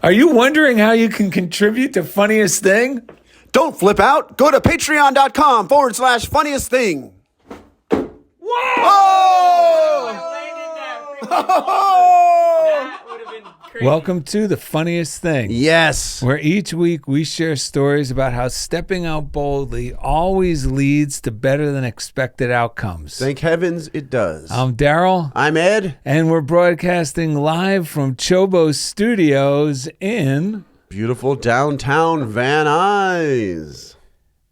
Are you wondering how you can contribute to Funniest Thing? Don't flip out. Go to patreon.com/funniest thing. Whoa! Oh! That would have been crazy. Welcome to The Funniest Thing. Yes. Where each week we share stories about how stepping out boldly always leads to better than expected outcomes. Thank heavens it does. I'm Darrell. I'm Ed. And we're broadcasting live from CHOBO Studios in... Beautiful downtown Van Nuys.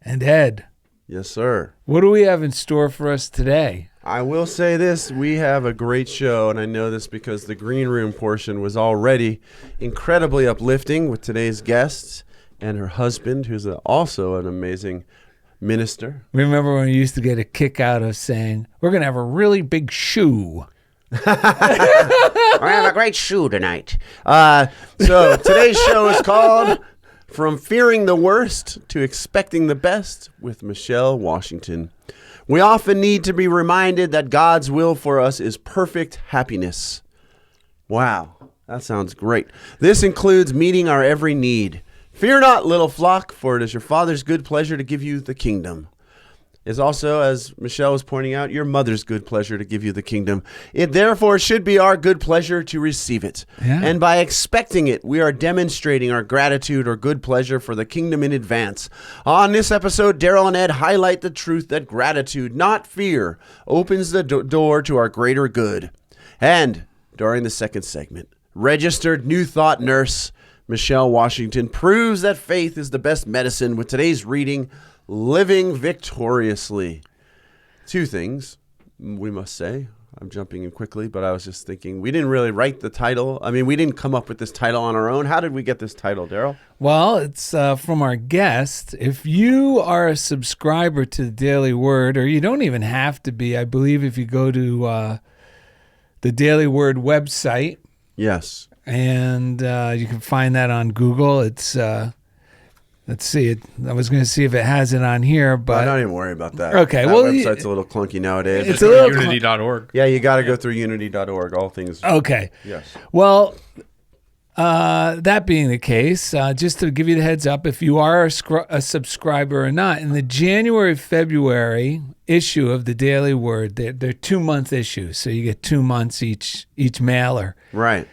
And Ed, Yes, sir. what do we have in store for us today? I will say this, we have a great show, and I know this because the green room portion was already incredibly uplifting with today's guest and her husband, who's also an amazing minister. Remember when we used to get a kick out of saying, we're going to have a really big shoe. I have a great shoe tonight. So today's show is called From Fearing the Worst to Expecting the Best with Michaelle Washington. We often need to be reminded that God's will for us is perfect happiness. Wow, that sounds great. This includes meeting our every need. Fear not, little flock, for it is your Father's good pleasure to give you the kingdom. Is also, as Michelle was pointing out, your mother's good pleasure to give you the kingdom. It therefore should be our good pleasure to receive it. Yeah. And by expecting it, we are demonstrating our gratitude or good pleasure for the kingdom in advance. On this episode, Darrell and Ed highlight the truth that gratitude, not fear, opens the door to our greater good. And during the second segment, registered New Thought nurse Michaelle Washington proves that faith is the best medicine with today's reading, Living Victoriously. Two things we must say. I'm jumping in quickly, but I was just thinking we didn't really write the title. I mean, we didn't come up with this title on our own. How did we get this title, Darrell? Well, it's from our guest. If you are a subscriber to the Daily Word, or you don't even have to be, I believe if you go to the Daily Word website, Yes. and you can find that on Google. It's let's see. I was going to see if it has it on here, but don't even worry about that. Okay, That well, website's a little clunky nowadays. it's a little Unity.org. Yeah, you got to go through unity.org. All things. okay. Yes. Well, that being the case, just to give you the heads up, if you are a subscriber or not, in the January-February issue of the Daily Word, they're 2-month issues, so you get 2 months each mailer. Right.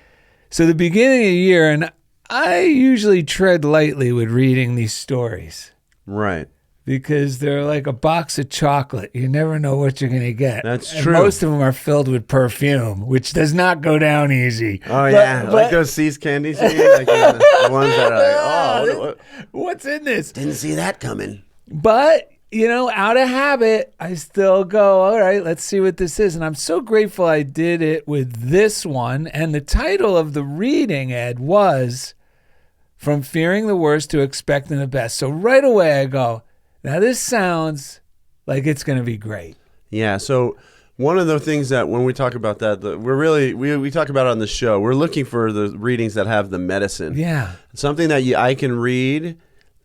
So the beginning of the year, and I usually tread lightly with reading these stories Right. because they're like a box of chocolate. You never know what you're going to get. That's And true. most of them are filled with perfume, which does not go down easy. Oh, yeah. Like those C's candies, like the ones that are like, what? What's in this? Didn't see that coming. But, out of habit, I still go, all right, let's see what this is. And I'm so grateful I did it with this one. And the title of the reading, Ed, was From Fearing the Worst to Expecting the Best. So right away I go, now this sounds like it's going to be great. Yeah, so one of the things that when we talk about that, we're really, we talk about it on the show, we're looking for the readings that have the medicine. Yeah. Something that I can read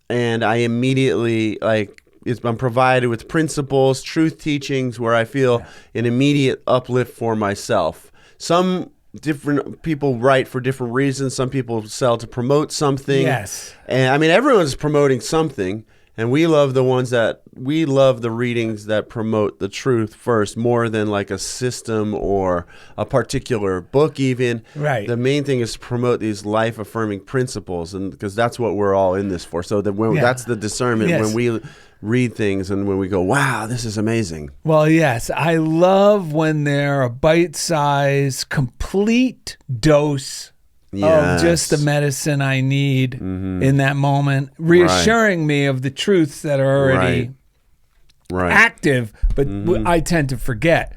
and I immediately, I'm provided with principles, truth teachings where I feel an immediate uplift for myself. Some different people write for different reasons. Some people sell to promote something. Yes. And I mean, everyone's promoting something. And we love the readings that promote the truth first, more than like a system or a particular book even. Right. The main thing is to promote these life-affirming principles, and because that's what we're all in this for. So that's the discernment Yes. when we read things and when we go, wow, this is amazing. Well, yes, I love when they're a bite-sized, complete dose of just the medicine I need in that moment, reassuring me of the truths that are already active, but I tend to forget.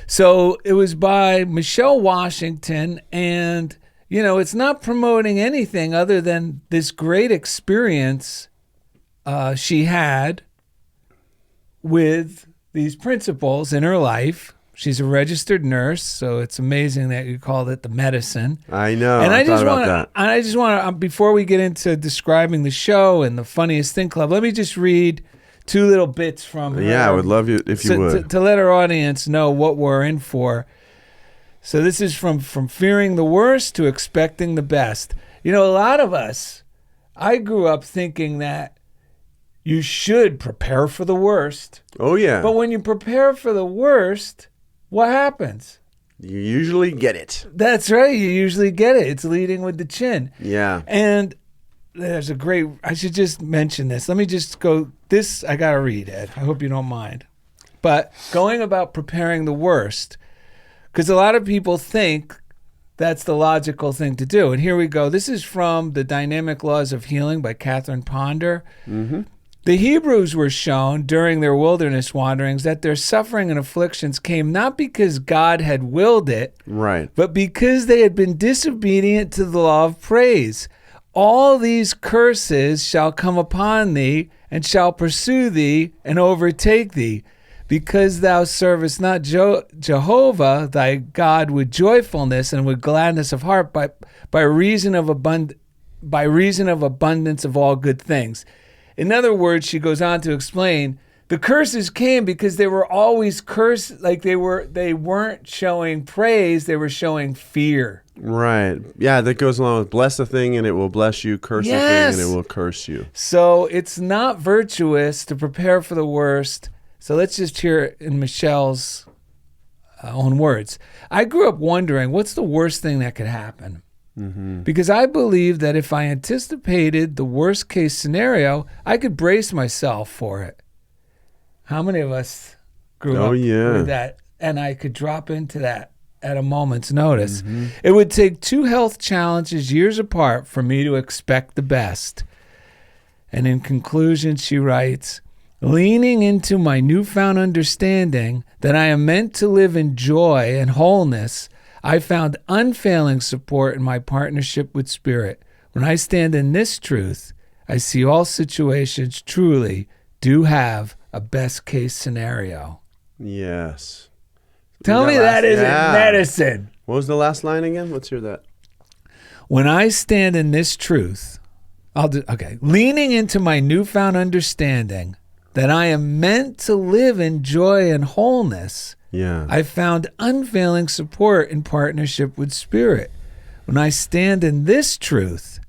So it was by Michaelle Washington, and, it's not promoting anything other than this great experience she had with these principles in her life. She's a registered nurse, so it's amazing that you called it the medicine. I know. And I just want to, before we get into describing the show and the Funniest Thing Club, let me just read 2 little bits from her. Yeah, I would love you if you would. To let our audience know what we're in for. So this is from fearing the worst to expecting the best. You know, a lot of us, I grew up thinking that you should prepare for the worst. Oh, yeah. But when you prepare for the worst, what happens? You usually get it. That's right. You usually get it. It's leading with the chin. Yeah. And there's a great, I should just mention this. Let me just go, this I got to read, Ed. I hope you don't mind. But going about preparing the worst, because a lot of people think that's the logical thing to do. And here we go. This is from The Dynamic Laws of Healing by Catherine Ponder. Mm-hmm. The Hebrews were shown during their wilderness wanderings that their suffering and afflictions came not because God had willed it, Right. but because they had been disobedient to the law of praise. All these curses shall come upon thee, and shall pursue thee, and overtake thee, because thou servest not Jehovah thy God with joyfulness and with gladness of heart, by reason of abundance of all good things. In other words, she goes on to explain, the curses came because they were always cursed, like they weren't showing praise, they were showing fear. Right. Yeah, that goes along with bless a thing and it will bless you, curse a thing and it will curse you. So it's not virtuous to prepare for the worst. So let's just hear it in Michelle's own words. I grew up wondering, what's the worst thing that could happen? Mm-hmm. Because I believed that if I anticipated the worst case scenario, I could brace myself for it. How many of us grew up with that? And I could drop into that at a moment's notice. Mm-hmm. It would take 2 health challenges years apart for me to expect the best. And in conclusion, she writes, leaning into my newfound understanding that I am meant to live in joy and wholeness, I found unfailing support in my partnership with Spirit. When I stand in this truth, I see all situations truly do have a best case scenario. Yes. Tell me that isn't medicine. What was the last line again? Let's hear that. When I stand in this truth, leaning into my newfound understanding that I am meant to live in joy and wholeness, I found unfailing support in partnership with Spirit. When I stand in this truth,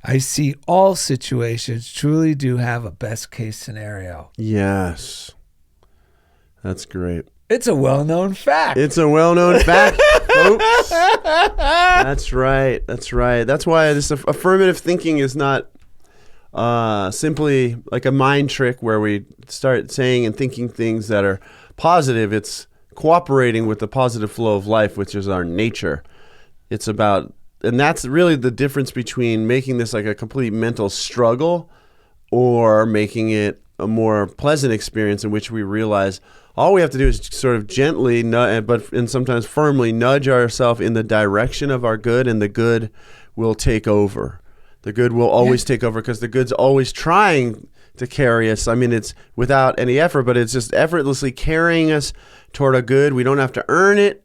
I see all situations truly do have a best case scenario. Yes. That's great. It's a well-known fact. It's a well-known fact, folks. That's right. That's right. That's why this affirmative thinking is not simply like a mind trick where we start saying and thinking things that are positive. It's cooperating with the positive flow of life, which is our nature. It's about, and that's really the difference between making this like a complete mental struggle or making it a more pleasant experience in which we realize all we have to do is sort of gently, and sometimes firmly nudge ourselves in the direction of our good, and the good will take over. The good will always take over because the good's always trying to carry us. I mean, it's without any effort, but it's just effortlessly carrying us toward a good. We don't have to earn it.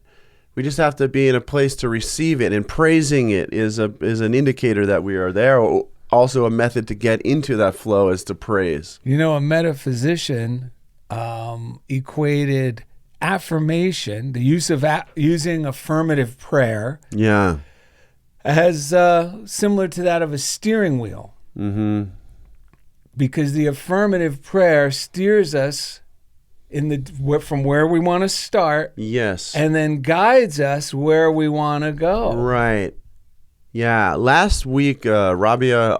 We just have to be in a place to receive it, and praising it is an indicator that we are there. Also, a method to get into that flow is to praise. You know, a metaphysician equated affirmation, the use of using affirmative prayer, as similar to that of a steering wheel. Mm-hmm. Because the affirmative prayer steers us from where we want to start. Yes. And then guides us where we want to go. Right. Yeah. Last week, Rabia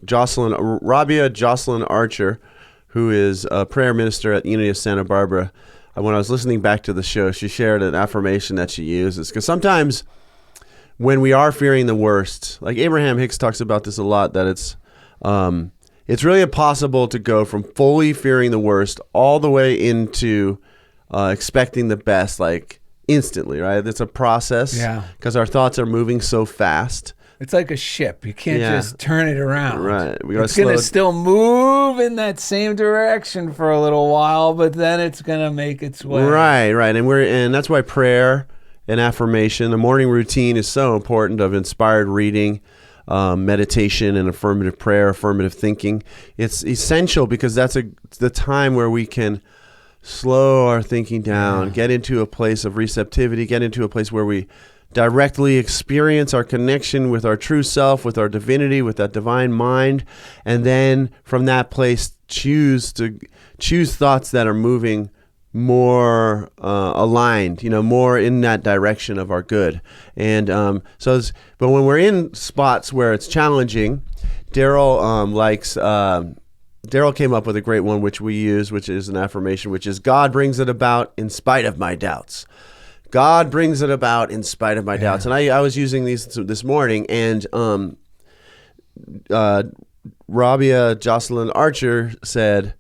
Jocelyn Archer, who is a prayer minister at Unity of Santa Barbara, when I was listening back to the show, she shared an affirmation that she uses. Because sometimes when we are fearing the worst, like Abraham Hicks talks about this a lot, that it's really impossible to go from fully fearing the worst all the way into expecting the best, like instantly, right? It's a process because our thoughts are moving so fast. It's like a ship. You can't just turn it around. Right. It's going to still move in that same direction for a little while, but then it's going to make its way. Right. And that's why prayer and affirmation, the morning routine is so important, of inspired reading, meditation, and affirmative prayer, affirmative thinking. It's essential because that's the time where we can slow our thinking down, get into a place of receptivity, get into a place where we directly experience our connection with our true self, with our divinity, with that divine mind, and then from that place choose thoughts that are moving more aligned, more in that direction of our good. And but when we're in spots where it's challenging, Darrell Darrell came up with a great one, which we use, which is an affirmation, which is, God brings it about in spite of my doubts. God brings it about in spite of my doubts. And I was using these this morning, and Rabia Jocelyn Archer said,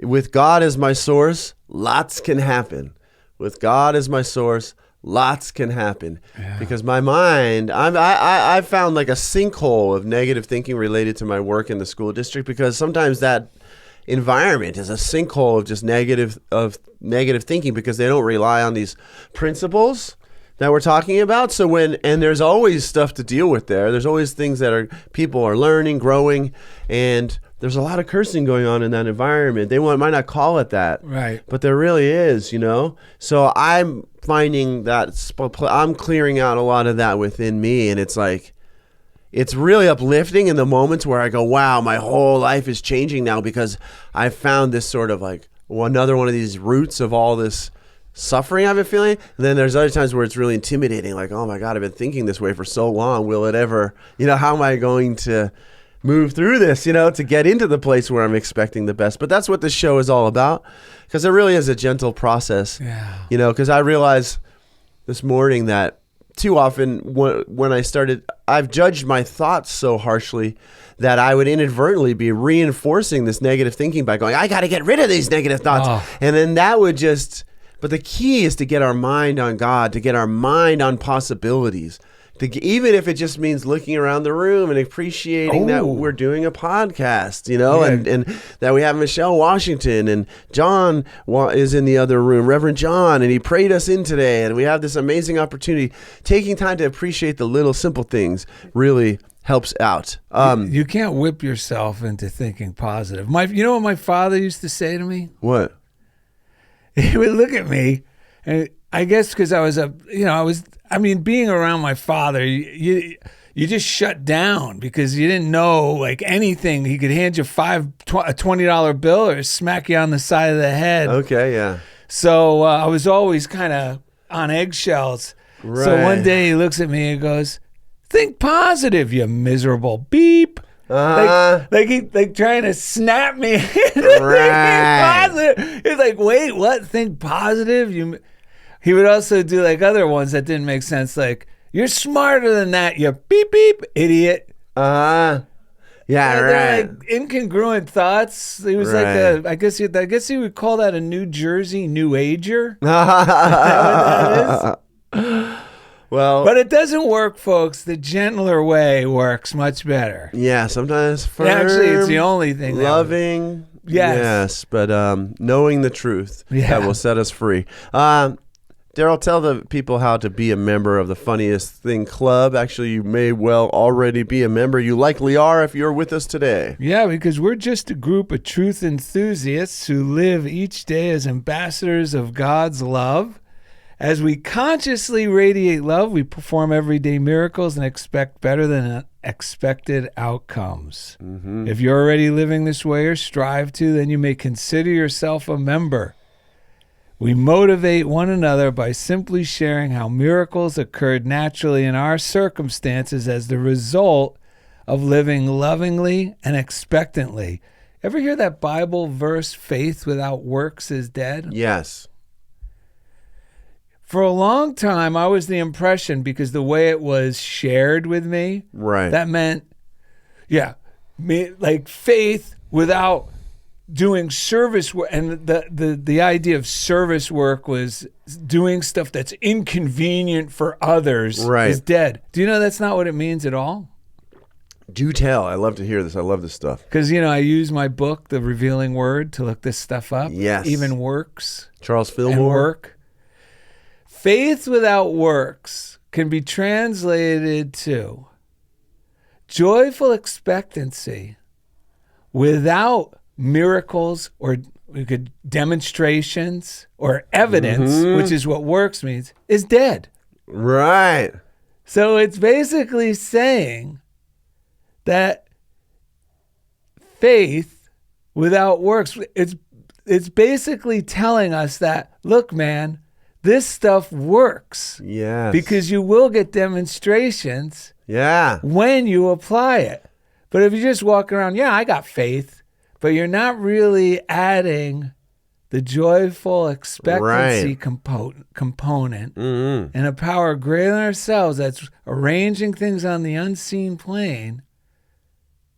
with God as my source, lots can happen. With God as my source, lots can happen. Because my mind, I found like a sinkhole of negative thinking related to my work in the school district, because sometimes that environment is a sinkhole of just negative thinking, because they don't rely on these principles that we're talking about. So and there's always stuff to deal with there. There's always things that people are learning, growing, and there's a lot of cursing going on in that environment. They might not call it that, right? But there really is, So I'm finding that I'm clearing out a lot of that within me, and it's like, it's really uplifting in the moments where I go, wow, my whole life is changing now, because I found this sort of like another one of these roots of all this suffering I've been feeling. And then there's other times where it's really intimidating, like, oh my God, I've been thinking this way for so long. Will it ever, how am I going to move through this, to get into the place where I'm expecting the best? But that's what this show is all about, because it really is a gentle process. Because I realized this morning that too often when I've judged my thoughts so harshly that I would inadvertently be reinforcing this negative thinking by going, I got to get rid of these negative thoughts. And then that would but the key is to get our mind on God, to get our mind on possibilities. Even if it just means looking around the room and appreciating that we're doing a podcast, and that we have Michaelle Washington, and John is in the other room, Reverend John, and he prayed us in today, and we have this amazing opportunity. Taking time to appreciate the little simple things really helps out. You can't whip yourself into thinking positive. You know what my father used to say to me? What? He would look at me, and I guess because I was being around my father, you just shut down, because you didn't know like anything. He could hand you a $20 bill or smack you on the side of the head. Okay, yeah. So I was always kind of on eggshells. Right. So one day he looks at me and goes, think positive, you miserable beep. Like trying to snap me into thinking positive. He's like, wait, what? Think positive? He would also do like other ones that didn't make sense, like, you're smarter than that, you beep beep idiot. Yeah, right. Like incongruent thoughts. He was like I guess he would call that a New Jersey New Ager. Is that what that is? Well, but it doesn't work, folks. The gentler way works much better. Yeah, sometimes firm, actually, it's the only thing. Loving. Yes, but knowing the truth that will set us free. Darrell, tell the people how to be a member of the Funniest Thing Club. Actually, you may well already be a member. You likely are if you're with us today. Yeah, because we're just a group of truth enthusiasts who live each day as ambassadors of God's love. As we consciously radiate love, we perform everyday miracles and expect better than expected outcomes. Mm-hmm. If you're already living this way or strive to, then you may consider yourself a member. We motivate one another by simply sharing how miracles occurred naturally in our circumstances as the result of living lovingly and expectantly. Ever hear that Bible verse, faith without works is dead? Yes. For a long time, I was the impression, because the way it was shared with me, right, that meant, like faith without doing service work. And the idea of service work was doing stuff that's inconvenient for others is dead. Do you know that's not what it means at all? Do tell. I love to hear this. I love this stuff. Because, I use my book, The Revealing Word, to look this stuff up. Yes. Even works. Charles Fillmore. And work. Faith without works can be translated to joyful expectancy without miracles or demonstrations or evidence, which is what works means, is dead. Right. So it's basically saying that faith without works, it's basically telling us that, look, man, this stuff works. Yes. Because you will get demonstrations when you apply it. But if you just walk around, I got faith, but you're not really adding the joyful expectancy component and a power greater than ourselves that's arranging things on the unseen plane,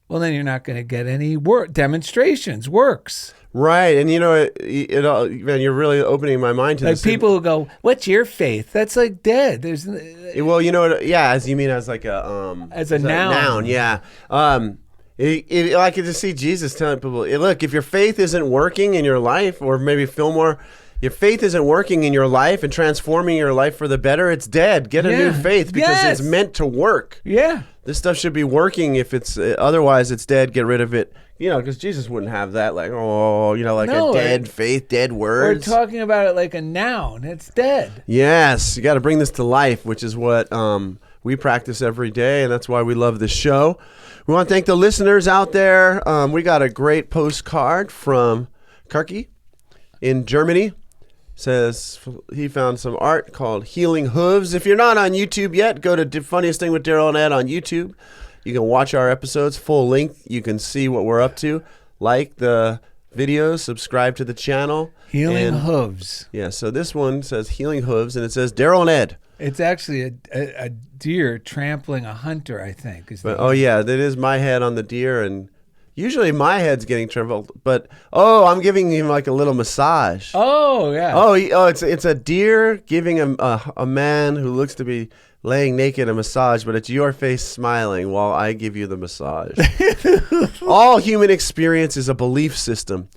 well, then you're not going to get any demonstrations, works. Right. And it all, man, you're really opening my mind to like this. People who go, what's your faith? That's like dead. There's well, as you mean as like as a noun. Yeah. I could just see Jesus telling people, look, if your faith isn't working in your life, or maybe Fillmore, your faith isn't working in your life and transforming your life for the better, it's dead. Get a new faith because it's meant to work. Yeah. This stuff should be working. If it's otherwise, it's dead. Get rid of it. Because Jesus wouldn't have that, a dead faith, dead words. We're talking about it like a noun. It's dead. Yes, you got to bring this to life, which is what we practice every day, and that's why we love this show. We want to thank the listeners out there. We got a great postcard from Kirky in Germany. Says he found some art called Healing Hooves. If you're not on YouTube yet, go to Funniest Thing with Darrell and Ed on YouTube. You can watch our episodes full length. You can see what we're up to. Like the videos, subscribe to the channel. Healing Hooves. Yeah, so this one says Healing Hooves, and it says Darrell and Ed. It's actually a deer trampling a hunter, I think. That is my head on the deer, and usually my head's getting trampled. But I'm giving him like a little massage. Oh yeah. It's a deer giving a man who looks to be laying naked a massage, but it's your face smiling while I give you the massage. All human experience is a belief system.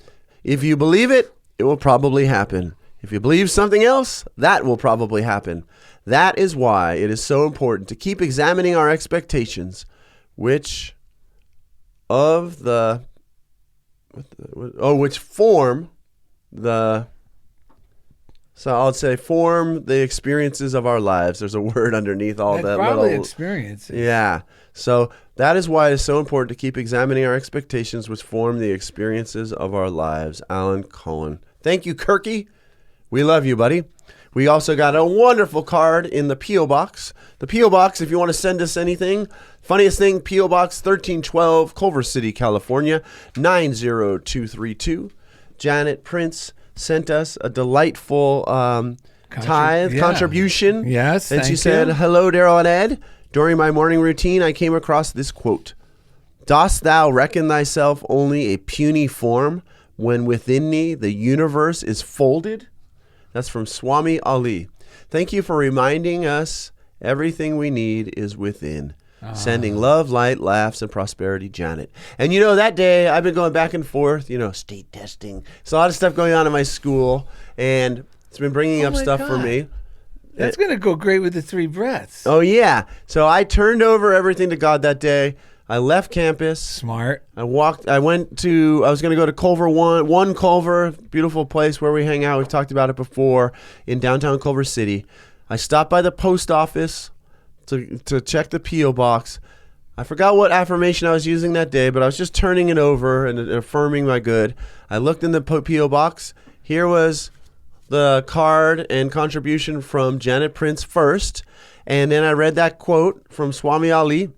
If you believe it, it will probably happen. If you believe something else, that will probably happen. That is why it is so important to keep examining our expectations, which form the experiences of our lives. There's a word underneath all that probably experiences. Yeah. So that is why it is so important to keep examining our expectations, which form the experiences of our lives. Alan Cohen. Thank you, Kirky. We love you, buddy. We also got a wonderful card in the P.O. Box. The P.O. Box, if you want to send us anything, Funniest Thing, P.O. Box 1312, Culver City, California, 90232. Janet Prince sent us a delightful contribution. Yes, and she said, hello, Darrell and Ed. During my morning routine, I came across this quote. Dost thou reckon thyself only a puny form when within thee the universe is folded? That's from Swami Ali. Thank you for reminding us everything we need is within. Sending love, light, laughs, and prosperity, Janet. And that day I've been going back and forth, state testing. There's a lot of stuff going on in my school, and it's been bringing up stuff for me. That's going to go great with the 3 breaths. Oh, yeah. So I turned over everything to God that day. I left campus. Smart. I was going to go to Culver One Culver, beautiful place where we hang out. We've talked about it before in downtown Culver City. I stopped by the post office to check the P.O. box. I forgot what affirmation I was using that day, but I was just turning it over and affirming my good. I looked in the P.O. box. Here was the card and contribution from Janet Prince first, and then I read that quote from Swami Ali.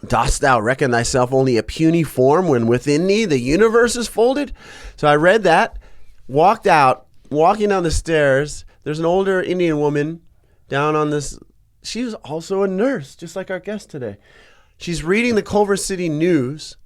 Dost thou reckon thyself only a puny form when within thee the universe is folded? So I read that, walking down the stairs. There's an older Indian woman down on this. She was also a nurse, just like our guest today. She's reading the Culver City News.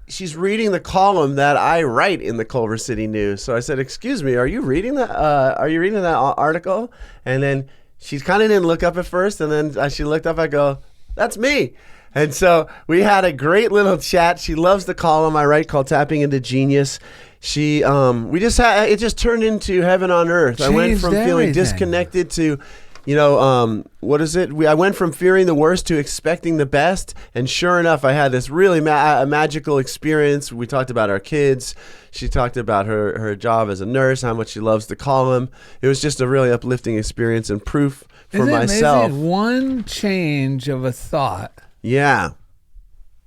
She's reading the column that I write in the Culver City News. So I said, excuse me, are you reading that? Are you reading that article? And then she kind of didn't look up at first. And then as she looked up, I go, that's me. And so we had a great little chat. She loves the column I write called Tapping into Genius. It just turned into heaven on earth. I went from feeling disconnected to What is it? I went from fearing the worst to expecting the best, and sure enough, I had this really magical experience. We talked about our kids. She talked about her job as a nurse, how much she loves to call them. It was just a really uplifting experience and proof for myself. Amazing? One change of a thought. Yeah.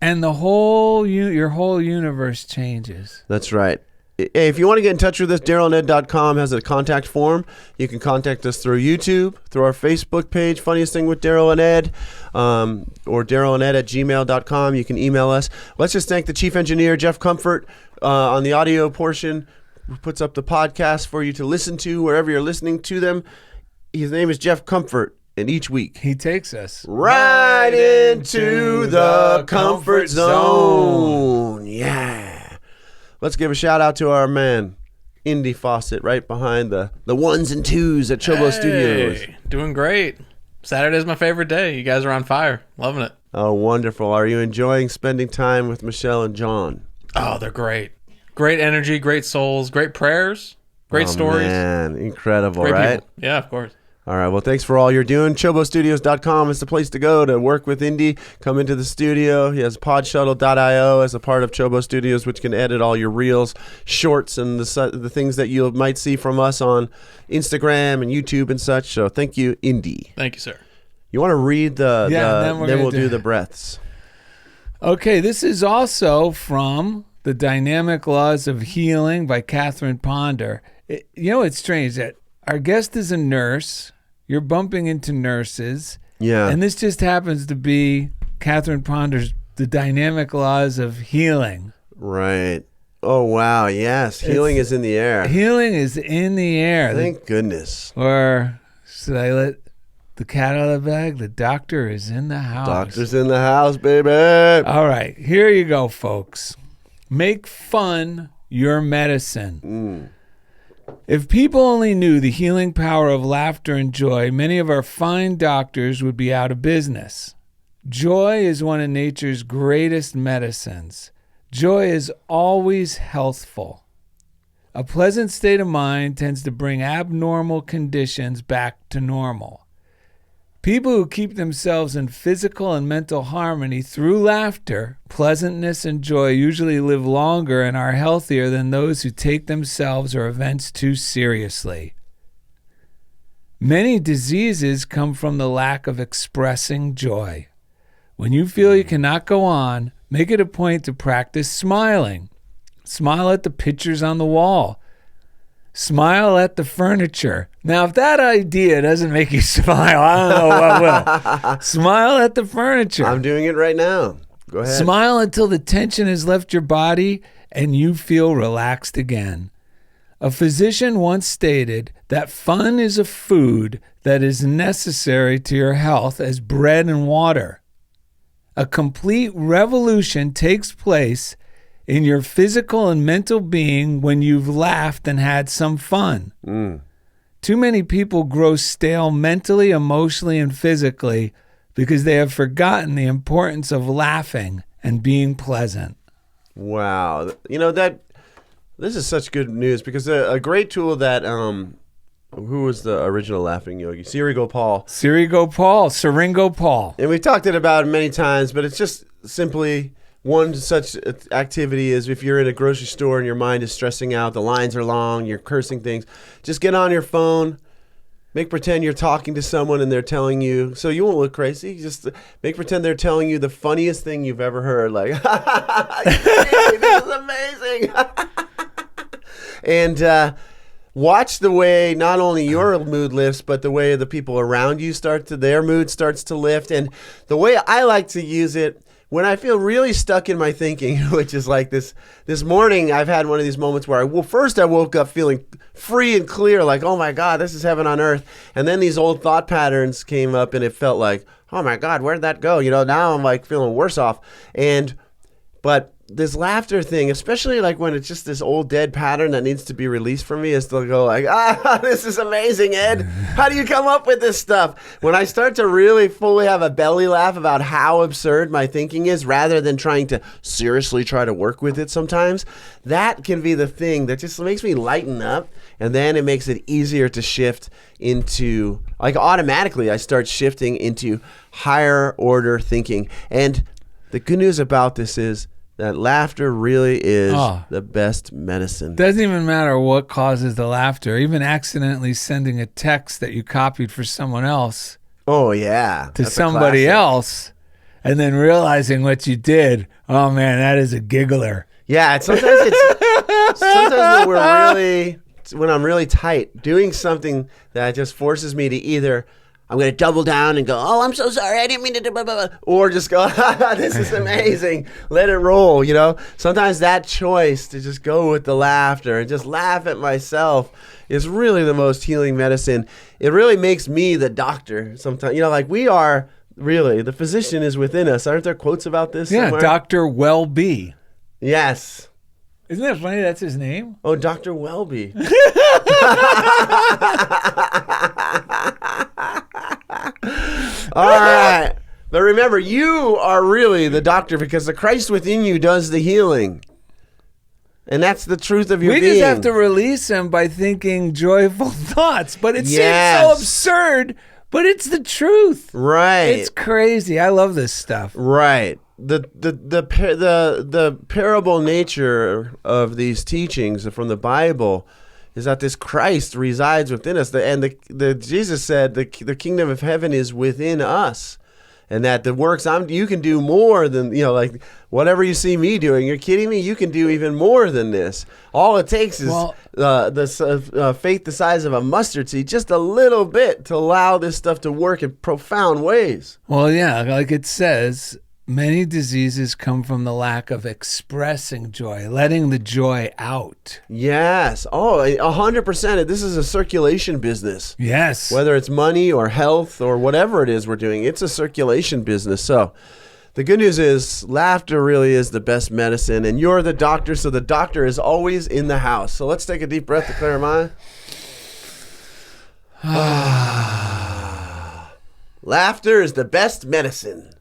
And the whole your whole universe changes. That's right. Hey, if you want to get in touch with us, DarrellandEd.com has a contact form. You can contact us through YouTube, through our Facebook page, Funniest Thing with Darrell and Ed, or DarrellandEd@gmail.com. You can email us. Let's just thank the chief engineer, Jeff Comfort, on the audio portion, who puts up the podcast for you to listen to wherever you're listening to them. His name is Jeff Comfort, and each week he takes us right into the comfort zone. Yeah. Let's give a shout out to our man, Indy Fawcett, right behind the ones and twos at CHOBO Studios. Doing great. Saturday's my favorite day. You guys are on fire. Loving it. Oh, wonderful. Are you enjoying spending time with Michelle and John? Oh, they're great. Great energy, great souls, great prayers, great stories. Man, incredible, great right? people. Yeah, of course. All right, well, thanks for all you're doing. CHOBOstudios.com is the place to go to work with Indy. Come into the studio. He has PodShuttle.io as a part of CHOBO Studios, which can edit all your reels, shorts, and the things that you might see from us on Instagram and YouTube and such. So thank you, Indy. Thank you, sir. You want to read then we'll do the breaths. Okay, this is also from The Dynamic Laws of Healing by Catherine Ponder. It's strange that our guest is a nurse. You're bumping into nurses. Yeah. And this just happens to be Catherine Ponder's The Dynamic Laws of Healing. Right. Oh, wow. Yes. Healing is in the air. Healing is in the air. Thank goodness. Or should I let the cat out of the bag? The doctor is in the house. Doctor's in the house, baby. All right. Here you go, folks. Make fun your medicine. If people only knew the healing power of laughter and joy, many of our fine doctors would be out of business. Joy is one of nature's greatest medicines. Joy is always healthful. A pleasant state of mind tends to bring abnormal conditions back to normal. People who keep themselves in physical and mental harmony through laughter, pleasantness, and joy usually live longer and are healthier than those who take themselves or events too seriously. Many diseases come from the lack of expressing joy. When you feel you cannot go on, make it a point to practice smiling. Smile at the pictures on the wall. Smile at the furniture. Now, if that idea doesn't make you smile, I don't know what will. Smile at the furniture. I'm doing it right now. Go ahead. Smile until the tension has left your body and you feel relaxed again. A physician once stated that fun is a food that is necessary to your health as bread and water. A complete revolution takes place in your physical and mental being when you've laughed and had some fun. Too many people grow stale mentally, emotionally, and physically because they have forgotten the importance of laughing and being pleasant. Wow. This is such good news because a great tool that, who was the original laughing yogi? Siringo Paul. And we've talked about it many times, but it's just simply one such activity is if you're in a grocery store and your mind is stressing out, the lines are long, you're cursing things, just get on your phone, make pretend you're talking to someone and they're telling you, so you won't look crazy, just make pretend they're telling you the funniest thing you've ever heard, like, this is amazing. And watch the way not only your mood lifts, but the way the people around you their mood starts to lift. And the way I like to use it, when I feel really stuck in my thinking, which is like this morning, I've had one of these moments where first I woke up feeling free and clear, like, oh my God, this is heaven on earth. And then these old thought patterns came up and it felt like, oh my God, where'd that go? Now I'm like feeling worse off. But this laughter thing, especially like when it's just this old dead pattern that needs to be released from me, is to go like, this is amazing, Ed. How do you come up with this stuff? When I start to really fully have a belly laugh about how absurd my thinking is, rather than trying to seriously try to work with it sometimes, that can be the thing that just makes me lighten up. And then it makes it easier to shift into, like, automatically I start shifting into higher order thinking. And the good news about this is that laughter really is the best medicine. Doesn't even matter what causes the laughter. Even accidentally sending a text that you copied for someone else. Oh, yeah. To somebody else, and then realizing what you did. Oh, man, that is a giggler. Yeah, sometimes when I'm really tight, doing something that just forces me to either, I'm going to double down and go, oh, I'm so sorry, I didn't mean to do blah, blah, blah. Or just go, this is amazing, let it roll, you know? Sometimes that choice to just go with the laughter and just laugh at myself is really the most healing medicine. It really makes me the doctor sometimes. You know, like we are really, the physician is within us. Aren't there quotes about this somewhere? Dr. Welby. Yes. Isn't that funny? That's his name? Oh, Dr. Welby. All right. But remember, you are really the doctor because the Christ within you does the healing. And that's the truth of your being. We just have to release him by thinking joyful thoughts. But it seems so absurd, but it's the truth. Right. It's crazy. I love this stuff. Right. The parable nature of these teachings from the Bible is that this Christ resides within us, and Jesus said the kingdom of heaven is within us, and that the works you can do more than, you know, like whatever you see me doing. You're kidding me? You can do even more than this. All it takes is the faith the size of a mustard seed, just a little bit, to allow this stuff to work in profound ways. Well, yeah, like it says, many diseases come from the lack of expressing joy, letting the joy out. Yes. Oh, 100%. This is a circulation business. Yes. Whether it's money or health or whatever it is we're doing, it's a circulation business. So the good news is laughter really is the best medicine, and you're the doctor, so the doctor is always in the house. So let's take a deep breath to clear our mind. Laughter is the best medicine.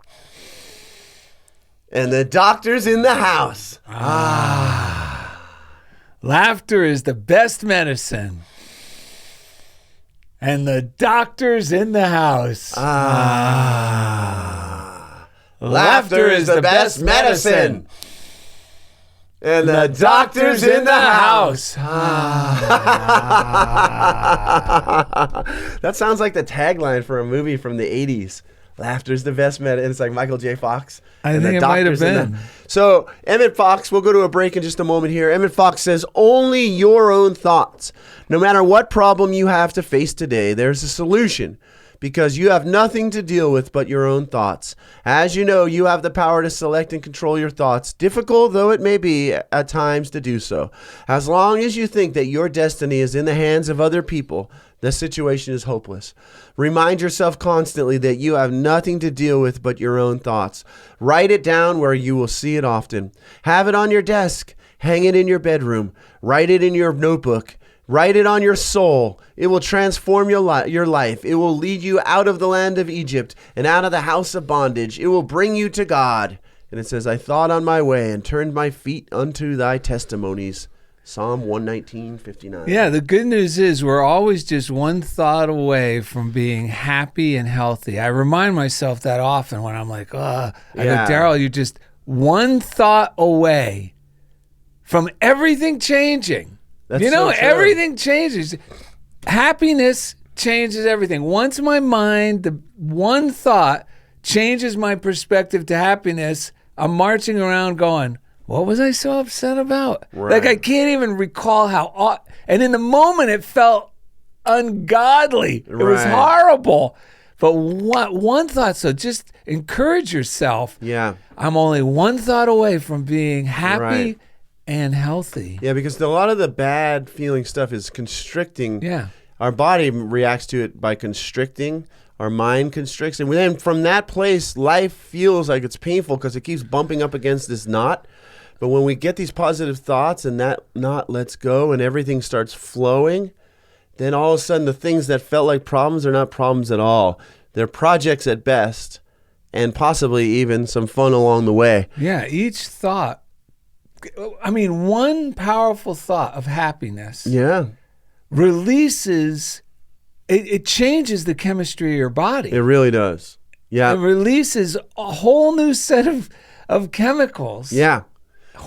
And the doctor's in the house. Laughter is the best medicine. And the doctor's in the house. Laughter is the best medicine. And the doctor's in the house. That sounds like the tagline for a movie from the 80s. Laughter's the best medicine. It's like Michael J. Fox. I think it might have been. So Emmett Fox, we'll go to a break in just a moment here. Emmett Fox says, only your own thoughts. No matter what problem you have to face today, there's a solution, because you have nothing to deal with but your own thoughts. As you know, you have the power to select and control your thoughts, difficult though it may be at times to do so. As long as you think that your destiny is in the hands of other people, the situation is hopeless. Remind yourself constantly that you have nothing to deal with but your own thoughts. Write it down where you will see it often. Have it on your desk. Hang it in your bedroom. Write it in your notebook. Write it on your soul. It will transform your life. It will lead you out of the land of Egypt and out of the house of bondage. It will bring you to God. And it says, I thought on my way and turned my feet unto thy testimonies. Psalm 119:59. Yeah, the good news is we're always just one thought away from being happy and healthy. I remind myself that often when I'm like, I go, Darrell, you're just one thought away from everything changing. That's everything changes. Happiness changes everything. Once my mind, the one thought changes my perspective to happiness, I'm marching around going, what was I so upset about? Right. Like, I can't even recall how... And in the moment, it felt ungodly. It was horrible. But one thought, so just encourage yourself. Yeah. I'm only one thought away from being happy and healthy. Yeah, because a lot of the bad feeling stuff is constricting. Yeah. Our body reacts to it by constricting. Our mind constricts. And then from that place, life feels like it's painful because it keeps bumping up against this knot. But when we get these positive thoughts and that knot lets go and everything starts flowing, then all of a sudden the things that felt like problems are not problems at all. They're projects at best, and possibly even some fun along the way. Yeah, each thought, I mean, one powerful thought of happiness releases, it changes the chemistry of your body. It really does. Yeah. It releases a whole new set of chemicals. Yeah.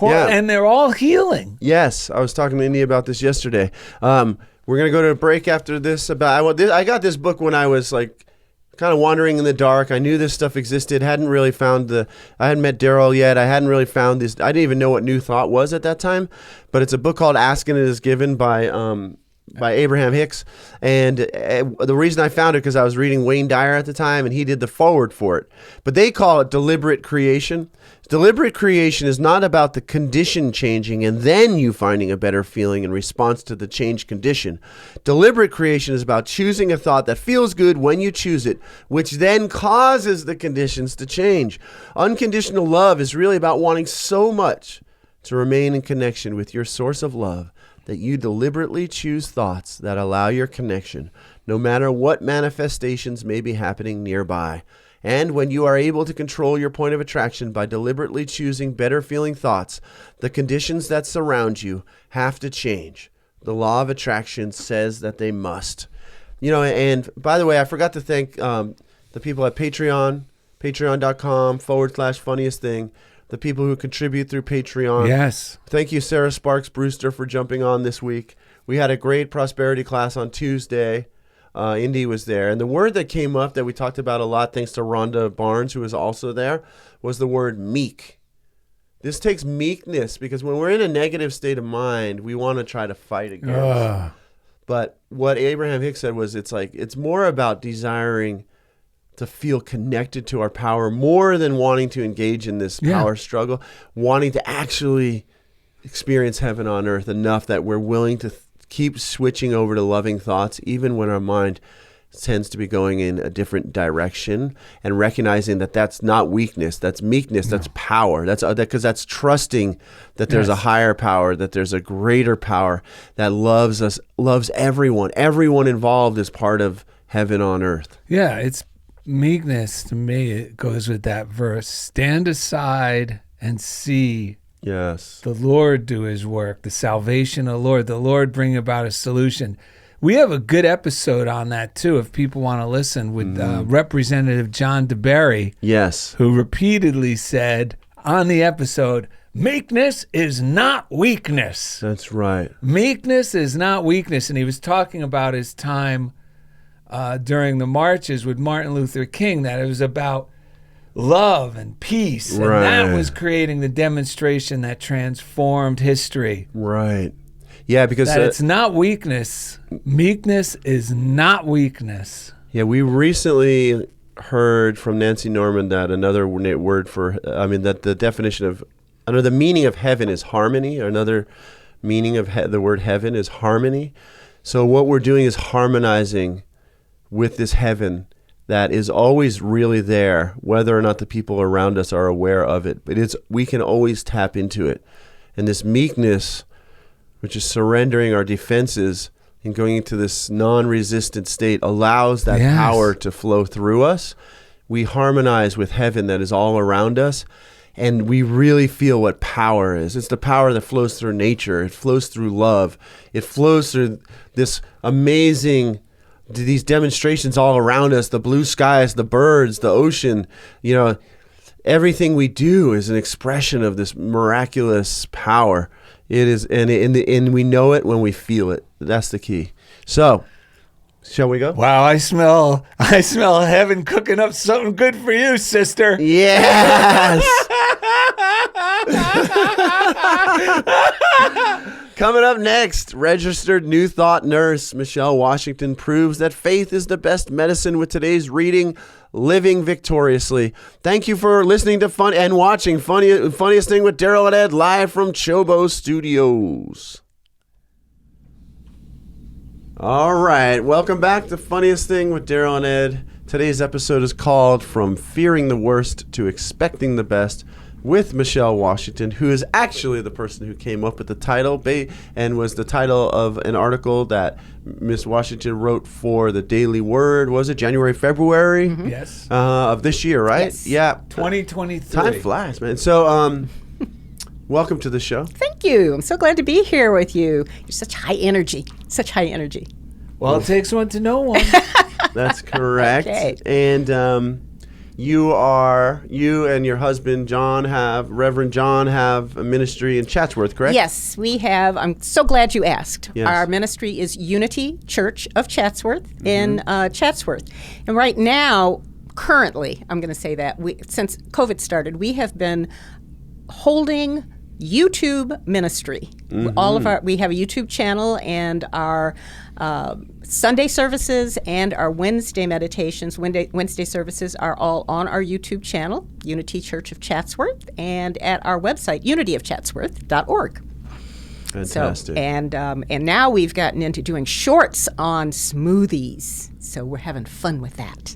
And they're all healing. Yes. I was talking to Indy about this yesterday. We're going to go to a break after this. I got this book when I was like kind of wandering in the dark. I knew this stuff existed. I hadn't met Darrell yet. I hadn't really found this. I didn't even know what New Thought was at that time. But it's a book called Ask and It Is Given by Abraham Hicks. And the reason I found it because I was reading Wayne Dyer at the time, and he did the foreword for it. But they call it deliberate creation. Deliberate creation is not about the condition changing and then you finding a better feeling in response to the changed condition. Deliberate creation is about choosing a thought that feels good when you choose it, which then causes the conditions to change. Unconditional love is really about wanting so much to remain in connection with your source of love that you deliberately choose thoughts that allow your connection, no matter what manifestations may be happening nearby. And when you are able to control your point of attraction by deliberately choosing better feeling thoughts, the conditions that surround you have to change. The law of attraction says that they must. And by the way, I forgot to thank the people at Patreon, patreon.com/funniest thing, the people who contribute through Patreon. Yes. Thank you, Sarah Sparks Brewster, for jumping on this week. We had a great prosperity class on Tuesday. Indy was there. And the word that came up that we talked about a lot, thanks to Rhonda Barnes, who was also there, was the word meek. This takes meekness because when we're in a negative state of mind, we want to try to fight against. But what Abraham Hicks said was it's more about desiring to feel connected to our power more than wanting to engage in this power struggle, wanting to actually experience heaven on earth enough that we're willing to keep switching over to loving thoughts, even when our mind tends to be going in a different direction, and recognizing that that's not weakness, that's meekness, that's power. That's because that's trusting that there's a higher power, that there's a greater power that loves us, loves everyone. Everyone involved is part of heaven on earth. Yeah, it's meekness to me. It goes with that verse: stand aside and see. Yes. The Lord do his work, the salvation of the Lord bring about a solution. We have a good episode on that too, if people want to listen, with Representative John DeBerry. Yes. Who repeatedly said on the episode, meekness is not weakness. That's right. Meekness is not weakness. And he was talking about his time during the marches with Martin Luther King, that it was about love and peace, and that was creating the demonstration that transformed history. Right. Yeah, because that it's not weakness. Meekness is not weakness. Yeah, we recently heard from Nancy Norman that another word that the definition of, the meaning of heaven is harmony. Or another meaning of the word heaven is harmony. So what we're doing is harmonizing with this heaven that is always really there, whether or not the people around us are aware of it. But we can always tap into it. And this meekness, which is surrendering our defenses and going into this non-resistant state, allows that power to flow through us. We harmonize with heaven that is all around us, and we really feel what power is. It's the power that flows through nature. It flows through love. It flows through this amazing, these demonstrations all around us, the blue skies, the birds, the ocean. Everything we do is an expression of this miraculous power. It is, and we know it when we feel it. That's the key. So, shall we go? Wow, I smell heaven cooking up something good for you, sister. Yes. Coming up next, registered New Thought nurse Michaelle Washington proves that faith is the best medicine with today's reading, Living Victoriously. Thank you for listening to Fun and watching Funniest Thing with Darrell and Ed live from CHOBO Studios. All right, welcome back to Funniest Thing with Darrell and Ed. Today's episode is called From Fearing the Worst to Expecting the Best. with Michaelle Washington, who is actually the person who came up with the title and was the title of an article that Miss Washington wrote for the Daily Word. Was it January, February? Yes. Of this year, right? Yes. Yeah. 2023. Time flies, man. So, welcome to the show. Thank you. I'm so glad to be here with you. You're such high energy. Such high energy. Well, it takes one to know one. That's correct. Okay. And you and your husband, Reverend John, have a ministry in Chatsworth, correct? Yes, we have. I'm so glad you asked. Yes. Our ministry is Unity Church of Chatsworth in Chatsworth. And right now, currently, I'm going to say that, since COVID started, we have been holding YouTube ministry. We have a YouTube channel, and our Sunday services and our Wednesday meditations, Wednesday services are all on our YouTube channel, Unity Church of Chatsworth, and at our website, unityofchatsworth.org. Fantastic. So, and now we've gotten into doing shorts on smoothies. So we're having fun with that.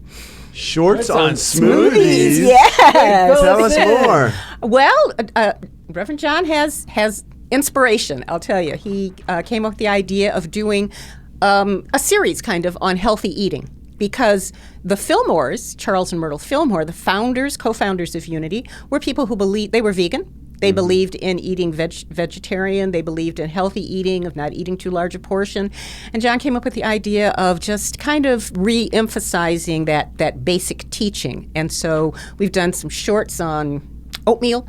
Shorts What's on on smoothies? Yes. Tell us more. Well, Reverend John has inspiration, I'll tell you. He came up with the idea of doing a series kind of on healthy eating, because the Fillmores, Charles and Myrtle Fillmore, the co-founders of Unity, were people who believed, they were vegan. They believed in eating vegetarian. They believed in healthy eating, of not eating too large a portion. And John came up with the idea of just kind of re-emphasizing that basic teaching. And so we've done some shorts on oatmeal,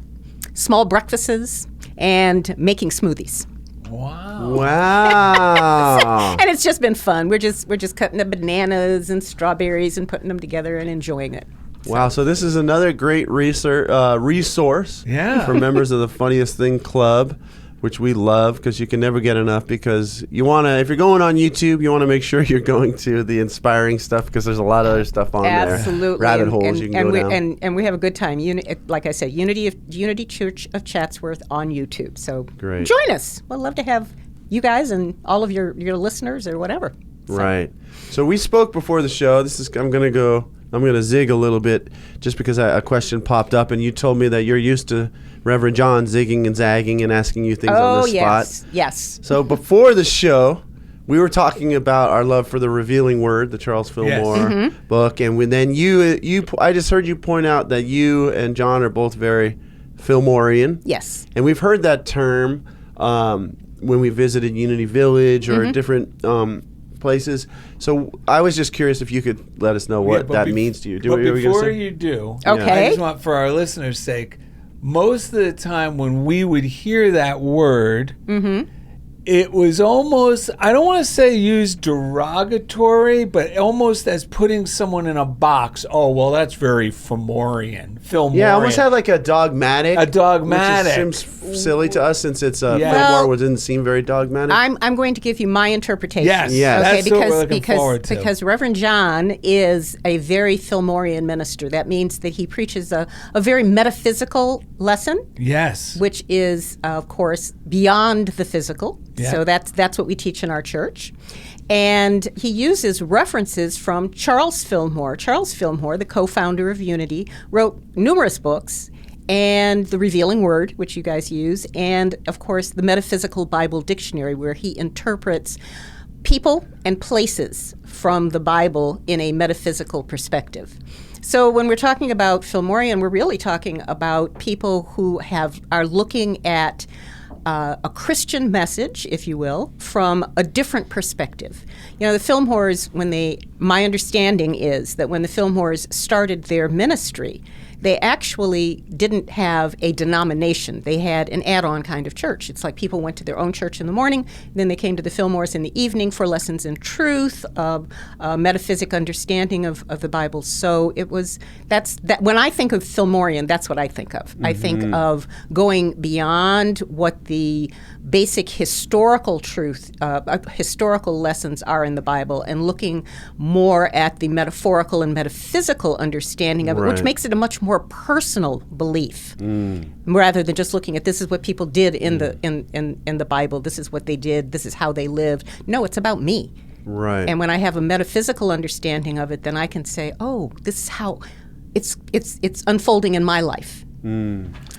small breakfasts, and making smoothies. Wow. Wow. And it's just been fun. We're just cutting the bananas and strawberries and putting them together and enjoying it. Wow, so this is another great resource Yeah. for members of the Funniest Thing Club, which we love because you can never get enough, because you want to, if you're going on YouTube, you want to make sure you're going to the inspiring stuff, because there's a lot of other stuff on there. Absolutely. Rabbit holes you can go down. And we have a good time. Like I said, Unity Church of Chatsworth on YouTube. So Great. Join us. We'd love to have you guys and all of your listeners or whatever. So. Right. So we spoke before the show. I'm going to zig a little bit just because a question popped up, and you told me that you're used to Reverend John zigging and zagging and asking you things on the spot. Yes. So before the show, we were talking about our love for the Revealing Word, the Charles Fillmore book, and then I just heard you point out that you and John are both very Fillmorian. Yes. And we've heard that term when we visited Unity Village or different places. So I was just curious if you could let us know what that means to you. But before you do, Okay. I just want, for our listeners' sake, most of the time when we would hear that word, it was almost, I don't want to say used derogatory, but almost as putting someone in a box. Oh, well, that's very Fillmorian. Yeah, almost had like a dogmatic. dogmatic. Which seems silly to us since it's Yeah. Fillmore didn't seem very dogmatic. I'm going to give you my interpretation. Yes, Yes. Okay, that's what we're looking forward to. Because Reverend John is a very Fillmorian minister. That means that he preaches a very metaphysical lesson, Yes. which is, of course, beyond the physical. Yeah. So that's what we teach in our church. And he uses references from Charles Fillmore. Charles Fillmore, the co-founder of Unity, wrote numerous books, and the Revealing Word, which you guys use, and, of course, the Metaphysical Bible Dictionary, where he interprets people and places from the Bible in a metaphysical perspective. So when we're talking about Fillmorian, we're really talking about people who are looking at a Christian message, if you will, from a different perspective. You know, the Fillmores, my understanding is that when the Fillmores started their ministry, they actually didn't have a denomination. They had an add-on kind of church. It's like people went to their own church in the morning, then they came to the Fillmores in the evening for lessons in truth, metaphysic understanding of the Bible. So that's when I think of Fillmorian, that's what I think of. I think of going beyond what the basic historical truth, historical lessons are in the Bible, and looking more at the metaphorical and metaphysical understanding of it, which makes it a much more personal belief, rather than just looking at this is what people did in the Bible, this is what they did, this is how they lived. No, it's about me. Right. And when I have a metaphysical understanding of it, then I can say, oh, this is how it's unfolding in my life.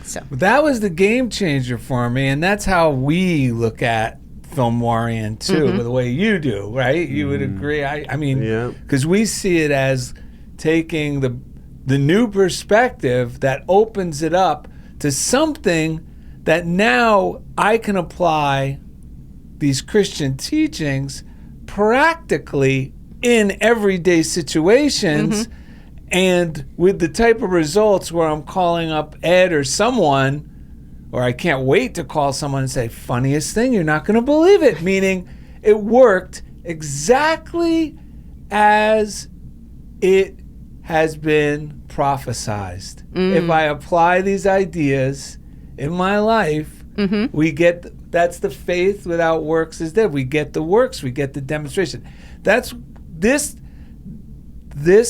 So that was the game changer for me, and that's how we look at Filmorian too, the way you do, right? You would agree. I mean, because we see it as taking the new perspective that opens it up to something that now I can apply these Christian teachings practically in everyday situations, and with the type of results where I'm calling up Ed or someone, or I can't wait to call someone and say, funniest thing, you're not going to believe it, meaning it worked exactly as it has been prophesized. If I apply these ideas in my life, we get, that's the faith without works is dead. We get the works, we get the demonstration. That's this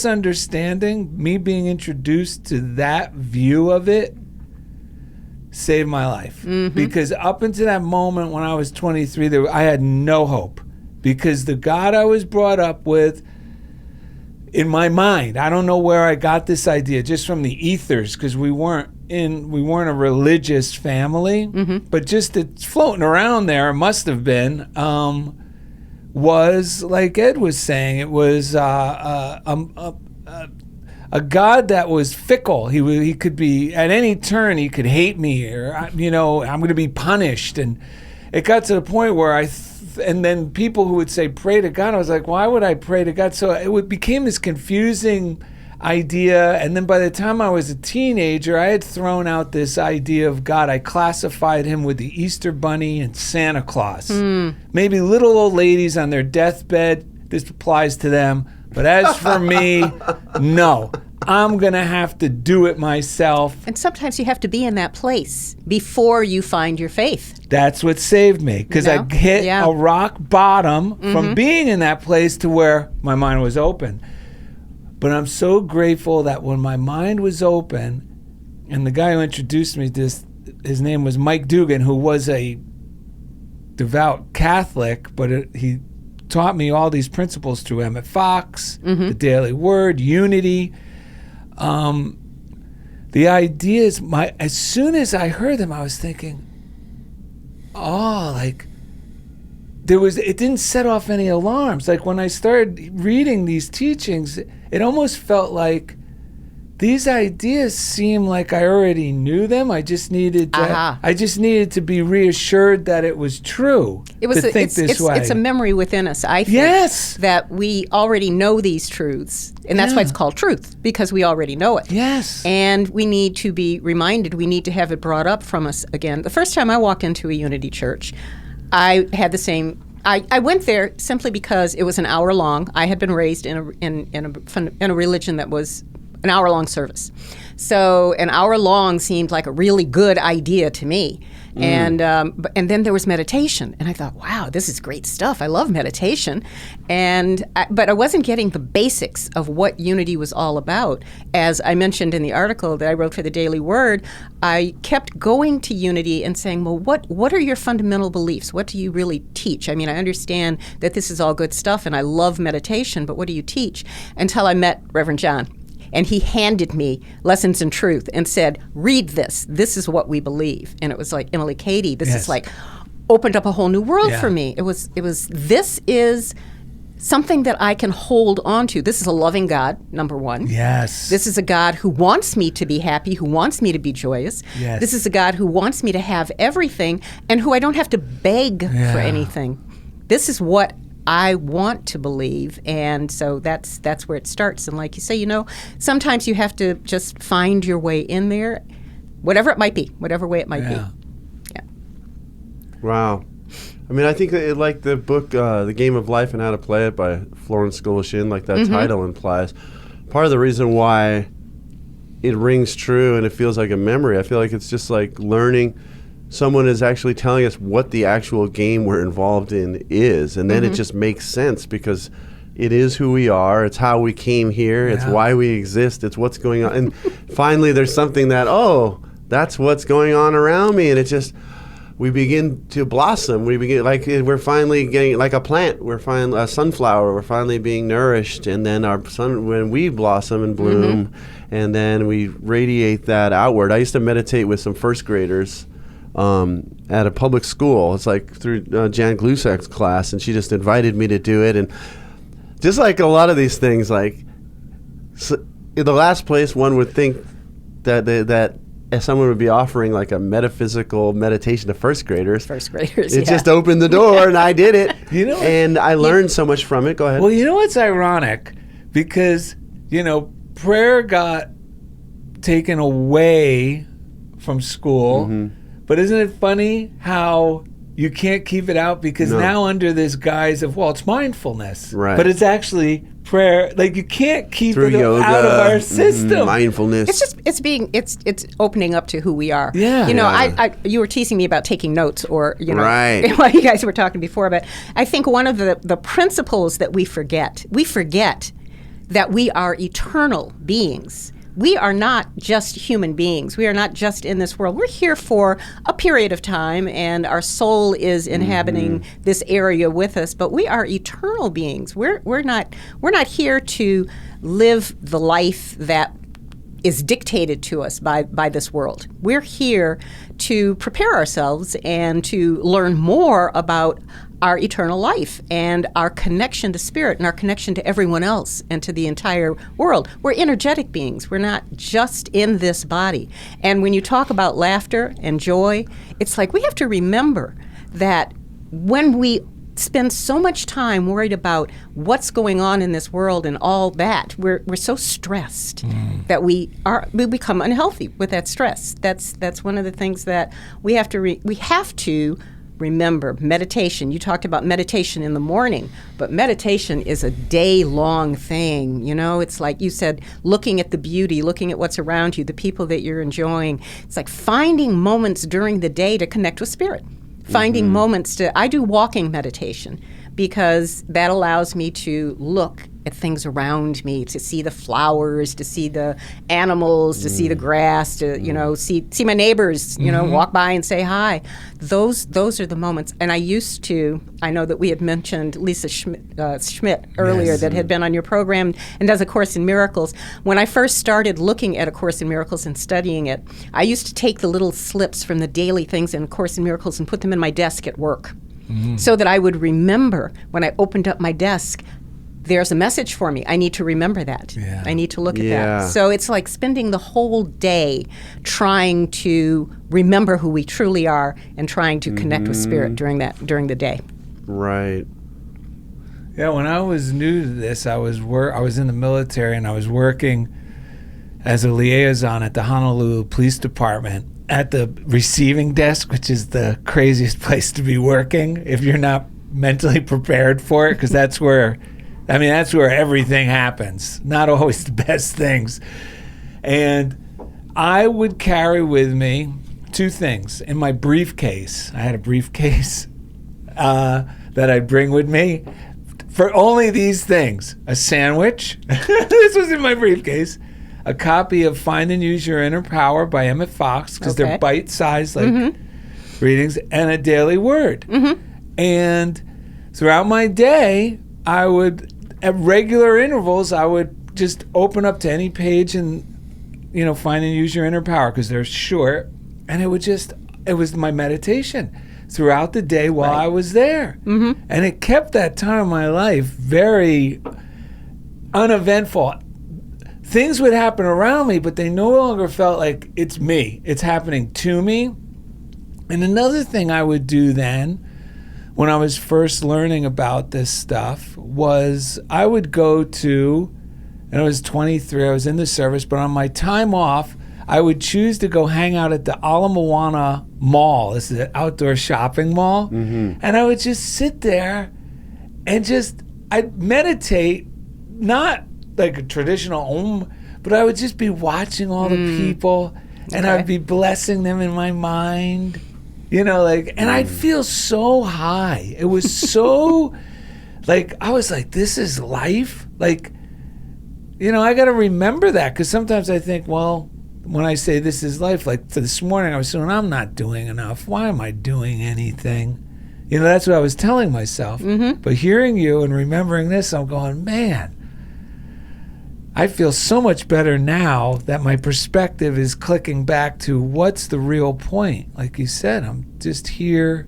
understanding, me being introduced to that view of it, saved my life. Because up until that moment when I was 23, I had no hope. Because the God I was brought up with, in my mind, I don't know where I got this idea, just from the ethers, because we weren't a religious family, but just it's floating around there, must have been, was like Ed was saying, it was a God that was fickle. He could be, at any turn, he could hate me, or, I'm going to be punished. And it got to the point where and then people who would say, pray to God, I was like, why would I pray to God? So it became this confusing idea. And then by the time I was a teenager, I had thrown out this idea of God. I classified him with the Easter Bunny and Santa Claus. Maybe little old ladies on their deathbed, this applies to them. But as for me, no. I'm going to have to do it myself. And sometimes you have to be in that place before you find your faith. That's what saved me, because I hit a rock bottom from being in that place to where my mind was open. But I'm so grateful that when my mind was open, and the guy who introduced me to this, his name was Mike Dugan, who was a devout Catholic, but he taught me all these principles through Emmett Fox, the Daily Word, Unity. The ideas, as soon as I heard them, I was thinking, it didn't set off any alarms. Like when I started reading these teachings, it almost felt like these ideas seemed like I already knew them. I just needed to be reassured that it was true. It's a memory within us, I think, that we already know these truths. And that's why it's called truth, because we already know it. Yes. And we need to be reminded, we need to have it brought up from us again. The first time I walked into a Unity church, I had the same. I went there simply because it was an hour long. I had been raised in a religion that was an hour-long service. So an hour long seemed like a really good idea to me. And then there was meditation. And I thought, wow, this is great stuff. I love meditation. But I wasn't getting the basics of what Unity was all about. As I mentioned in the article that I wrote for the Daily Word, I kept going to Unity and saying, well, what are your fundamental beliefs? What do you really teach? I mean, I understand that this is all good stuff, and I love meditation, but what do you teach? Until I met Reverend John. And he handed me Lessons in Truth and said, read this. This is what we believe. And it was like, Emily Cady, this is like, opened up a whole new world for me. This is something that I can hold on to. This is a loving God, number one. Yes. This is a God who wants me to be happy, who wants me to be joyous. Yes. This is a God who wants me to have everything and who I don't have to beg for anything. This is what I want to believe, and so that's where it starts. And like you say, sometimes you have to just find your way in there, whatever it might be, whatever way it might be. Yeah. Wow. I mean, I think like the book, The Game of Life and How to Play It by Florence Scovel Shinn, like that title implies, part of the reason why it rings true and it feels like a memory, I feel like it's just like learning. Someone is actually telling us what the actual game we're involved in is, and then it just makes sense because it is who we are, it's how we came here, it's why we exist, it's what's going on. And finally there's something that, that's what's going on around me, and it just, we begin to blossom. We begin we're finally getting like a plant. We're finally a sunflower. We're finally being nourished, and then when we blossom and bloom, and then we radiate that outward. I used to meditate with some first graders at a public school. It's like through Jan Glusak's class, and she just invited me to do it. And just like a lot of these things, like in the last place one would think that if someone would be offering like a metaphysical meditation to first graders, it just opened the door, and I did it. And I learned so much from it. Go ahead. Well, you know what's ironic? Because, prayer got taken away from school, but isn't it funny how you can't keep it out? Because now under this guise of, it's mindfulness, right? But it's actually prayer. Like, you can't keep it yoga, out of our system. Mindfulness. It's opening up to who we are. Yeah. You were teasing me about taking notes, or right. while you guys were talking before. But I think one of the principles that we forget that we are eternal beings. We are not just human beings. We are not just in this world. We're here for a period of time, and our soul is inhabiting this area with us. But we are eternal beings. We're not here to live the life that is dictated to us by this world. We're here to prepare ourselves and to learn more about our eternal life and our connection to spirit and our connection to everyone else and to the entire world. We're energetic beings. We're not just in this body. And when you talk about laughter and joy, it's like we have to remember that when we spend so much time worried about what's going on in this world and all that, we're so stressed that we become unhealthy with that stress. That's one of the things that we have to remember. Meditation. You talked about meditation in the morning, but meditation is a day-long thing. It's like you said, looking at the beauty, looking at what's around you, the people that you're enjoying. It's like finding moments during the day to connect with spirit. Finding moments I do walking meditation because that allows me to look at things around me, to see the flowers, to see the animals, to see the grass, to see my neighbors, walk by and say hi. Those are the moments. And I know that we had mentioned Lisa Schmidt earlier, that had been on your program and does A Course in Miracles. When I first started looking at A Course in Miracles and studying it, I used to take the little slips from the daily things in A Course in Miracles and put them in my desk at work so that I would remember when I opened up my desk, there's a message for me. I need to remember that. Yeah. I need to look at that. So it's like spending the whole day trying to remember who we truly are and trying to connect with spirit during the day. Right. Yeah, when I was new to this, I was in the military, and I was working as a liaison at the Honolulu Police Department at the receiving desk, which is the craziest place to be working if you're not mentally prepared for it, because that's where everything happens. Not always the best things. And I would carry with me two things. In my briefcase, I had a briefcase that I'd bring with me for only these things. A sandwich. This was in my briefcase. A copy of Find and Use Your Inner Power by Emmett Fox, because they're bite-sized readings, and a daily word. And throughout my day, I would, at regular intervals, I would just open up to any page and, Find and Use Your Inner Power, because they're short. And it was my meditation throughout the day while I was there. And it kept that time of my life very uneventful. Things would happen around me, but they no longer felt like it's me. It's happening to me. And another thing I would do then, when I was first learning about this stuff, was I would go to, and I was 23, I was in the service, but on my time off, I would choose to go hang out at the Ala Moana Mall. This is an outdoor shopping mall. And I would just sit there and I'd meditate, not like a traditional but I would just be watching all the people, and I'd be blessing them in my mind. And I'd feel so high. It was so, I was like, this is life? I got to remember that, because sometimes I think, well, when I say this is life, like this morning I was saying, I'm not doing enough. Why am I doing anything? You know, that's what I was telling myself. But hearing you and remembering this, I'm going, man, I feel so much better now that my perspective is clicking back to what's the real point. Like you said, I'm just here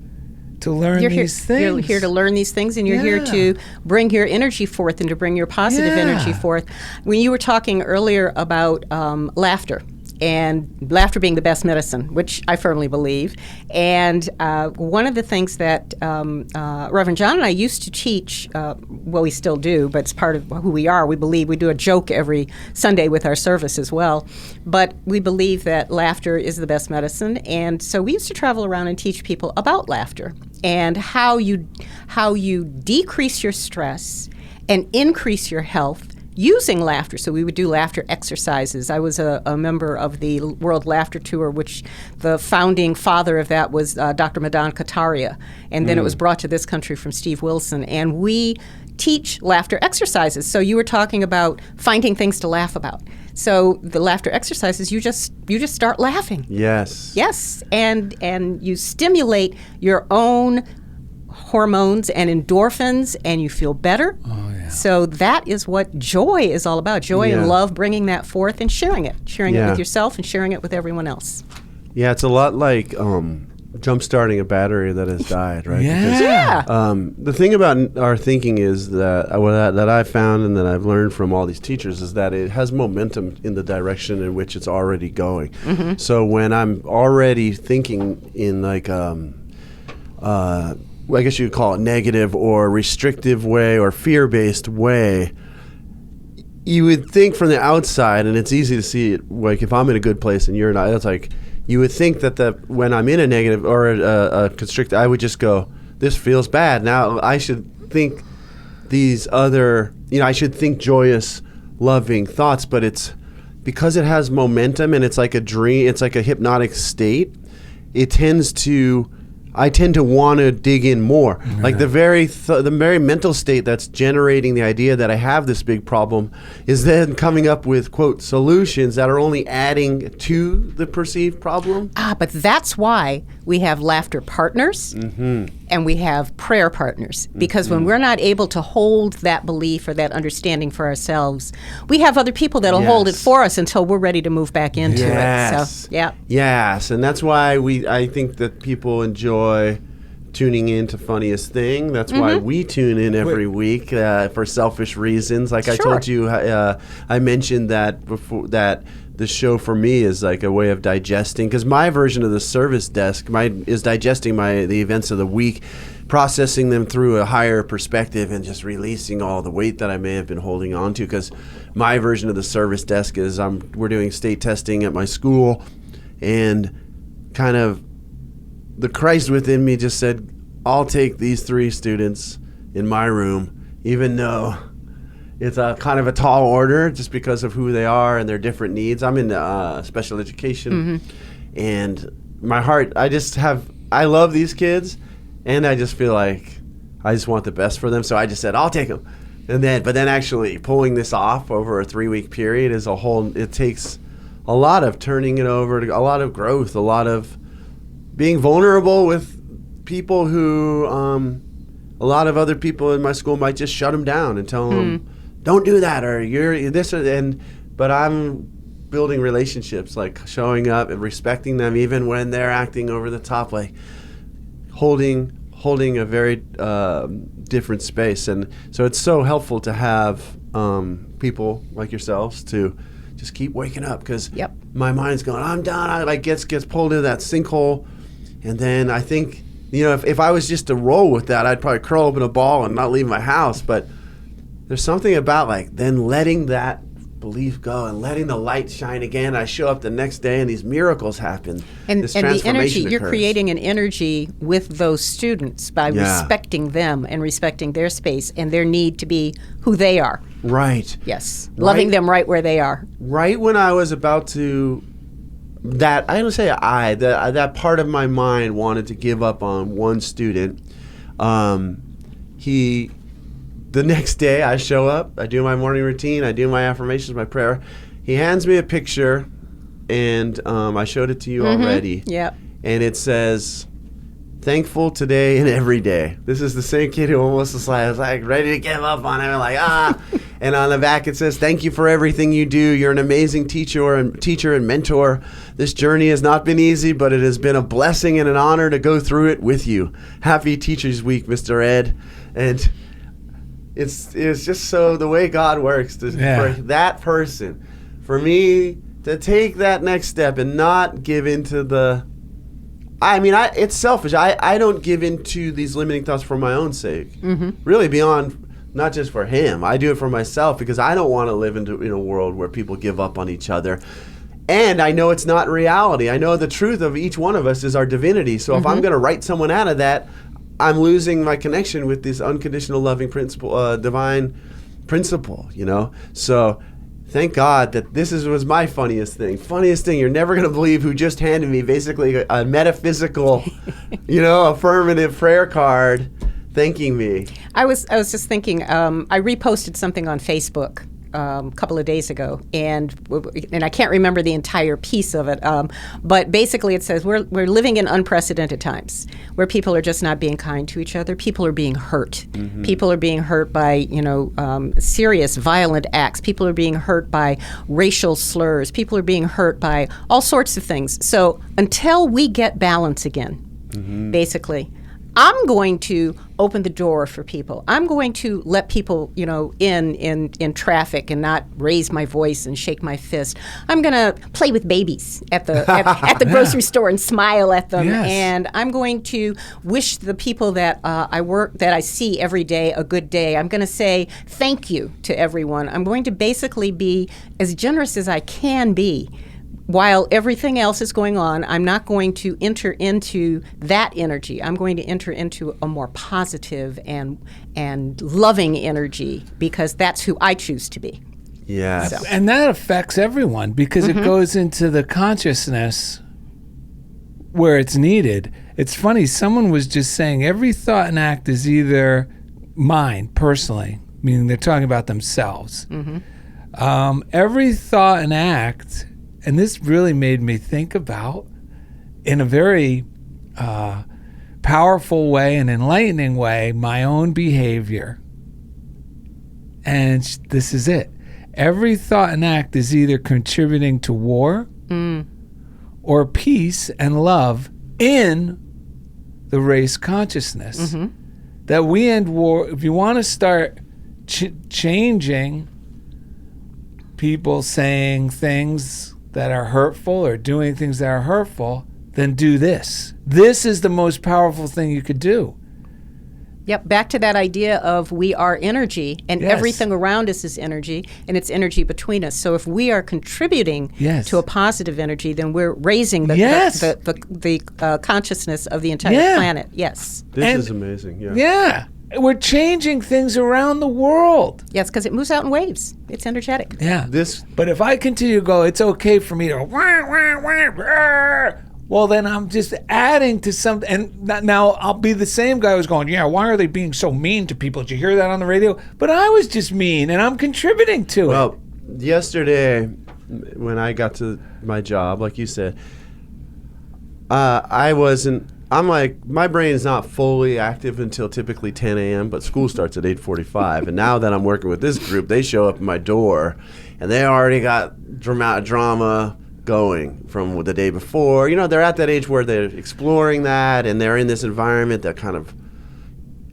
to learn these things. You're here to learn these things, and you're here to bring your energy forth and to bring your positive energy forth. When you were talking earlier about laughter, and laughter being the best medicine, which I firmly believe. And one of the things that Reverend John and I used to teach, well, we still do, but it's part of who we are. We believe we do a joke every Sunday with our service as well. But we believe that laughter is the best medicine. And so we used to travel around and teach people about laughter and how you decrease your stress and increase your health using laughter. So we would do laughter exercises. I was a member of the World Laughter Tour, which the founding father of that was Dr. Madan Kataria. And then it was brought to this country from Steve Wilson. And we teach laughter exercises. So you were talking about finding things to laugh about. So the laughter exercises, you just start laughing. Yes. Yes. And you stimulate your own hormones and endorphins, and you feel better. Oh, yeah. So that is what joy is all about. Joy and love, bringing that forth and sharing it with yourself and sharing it with everyone else. Yeah, it's a lot like jump-starting a battery that has died, right? Yeah. Because, the thing about our thinking is that I found and that I've learned from all these teachers is that it has momentum in the direction in which it's already going. So when I'm already thinking in like I guess you could call it negative or restrictive way or fear-based way, you would think from the outside, and it's easy to see it, like if I'm in a good place and you're not, it's like you would think that when I'm in a negative or a constricted, I would just go, this feels bad. Now I should think these other, I should think joyous, loving thoughts, but it's because it has momentum and it's like a dream, it's like a hypnotic state, I tend to want to dig in more. Yeah. Like the very mental state that's generating the idea that I have this big problem is then coming up with, quote, solutions that are only adding to the perceived problem. But that's why we have laughter partners and we have prayer partners. Because when we're not able to hold that belief or that understanding for ourselves, we have other people that'll hold it for us until we're ready to move back into it. So, yeah. Yes, and that's why I think that people enjoy tuning in to Funniest Thing. That's why we tune in every week for selfish reasons. Like I told you, I mentioned that before, that the show for me is like a way of digesting, because my version of the service desk is digesting the events of the week, processing them through a higher perspective and just releasing all the weight that I may have been holding on to. Because my version of the service desk is we're doing state testing at my school, and kind of the Christ within me just said, I'll take these 3 students in my room, even though it's a kind of a tall order just because of who they are and their different needs. I'm in special education, and my heart, I love these kids, and I just feel like I just want the best for them. So I just said, I'll take them. But then actually pulling this off over a 3-week period it takes a lot of turning it over, a lot of growth, a lot of being vulnerable with people who a lot of other people in my school might just shut them down and tell them, don't do that, or you're this, but I'm building relationships, like showing up and respecting them even when they're acting over the top, like holding a very different space. And so it's so helpful to have people like yourselves to just keep waking up, because my mind's going, I'm done. I gets pulled into that sinkhole. And then I think, if I was just to roll with that, I'd probably curl up in a ball and not leave my house. But there's something about then letting that belief go and letting the light shine again. I show up the next day and these miracles happen. And the energy, you're creating an energy with those students by respecting them and respecting their space and their need to be who they are. Right. Yes. Loving them right where they are. Right when I was about to... that part of my mind wanted to give up on one student. The next day I show up, I do my morning routine, I do my affirmations, my prayer. He hands me a picture and I showed it to you already. Yep. And it says, thankful today and every day. This is the same kid who almost was like ready to give up on him, and like, And on the back it says, thank you for everything you do. You're an amazing teacher and mentor. This journey has not been easy, but it has been a blessing and an honor to go through it with you. Happy Teachers Week, Mr. Ed. And it's just so the way God works for that person, for me to take that next step and not give into the, it's selfish. I don't give into these limiting thoughts for my own sake. Really, beyond not just for him. I do it for myself because I don't want to live in a world where people give up on each other. And I know it's not reality. I know the truth of each one of us is our divinity. So if I'm going to write someone out of that, I'm losing my connection with this unconditional loving principle, divine principle, So thank God that was my funniest thing. You're never going to believe who just handed me basically a metaphysical, affirmative prayer card thanking me. I was just thinking, I reposted something on Facebook a couple of days ago, and I can't remember the entire piece of it, but basically it says we're living in unprecedented times where people are just not being kind to each other. People are being hurt. People are being hurt by serious violent acts. People are being hurt by racial slurs. People are being hurt by all sorts of things. So until we get balance again, basically, I'm going to open the door for people. I'm going to let people, in traffic and not raise my voice and shake my fist. I'm going to play with babies at the grocery store and smile at them. Yes. And I'm going to wish the people that I see every day a good day. I'm going to say thank you to everyone. I'm going to basically be as generous as I can be. While everything else is going on, I'm not going to enter into that energy. I'm going to enter into a more positive and loving energy because that's who I choose to be. Yeah. So. And that affects everyone because it goes into the consciousness where it's needed. It's funny, someone was just saying every thought and act is either mine personally, meaning they're talking about themselves. Every thought and act, and this really made me think about, in a very powerful way and enlightening way, my own behavior. And this is it. Every thought and act is either contributing to war or peace and love in the race consciousness. That we end war. If you want to start changing people saying things that are hurtful or doing things that are hurtful, then do this. This is the most powerful thing you could do. Yep, back to that idea of we are energy, and Yes. everything around us is energy, and it's energy between us. So if we are contributing to a positive energy, then we're raising the consciousness of the entire planet. Yes. This is amazing. Yeah. Yeah. We're changing things around the world. Yes, because it moves out in waves. It's energetic. Yeah. This But if I continue to go, it's okay for me to well, then I'm just adding to something. And now I'll be the same guy who's going, why are they being so mean to people? Did you hear that on the radio? But I was just mean, and I'm contributing to it. Well, yesterday when I got to my job, like you said, I'm like, my brain is not fully active until typically 10 a.m., but school starts at 8:45. And now that I'm working with this group, they show up at my door, and they already got drama going from the day before. They're at that age where they're exploring that, and they're in this environment that kind of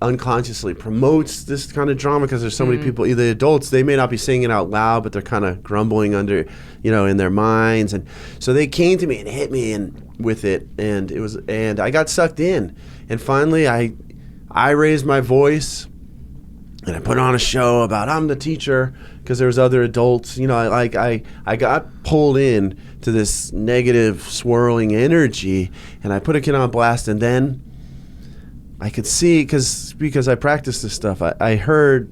unconsciously promotes this kind of drama because there's so many people, either adults, they may not be saying it out loud, but they're kind of grumbling under, in their minds. And so they came to me and hit me with it, and I got sucked in. And finally I raised my voice and I put on a show about I'm the teacher because there was other adults. I got pulled in to this negative swirling energy, and I put a kid on blast, and then I could see, because I practiced this stuff, I heard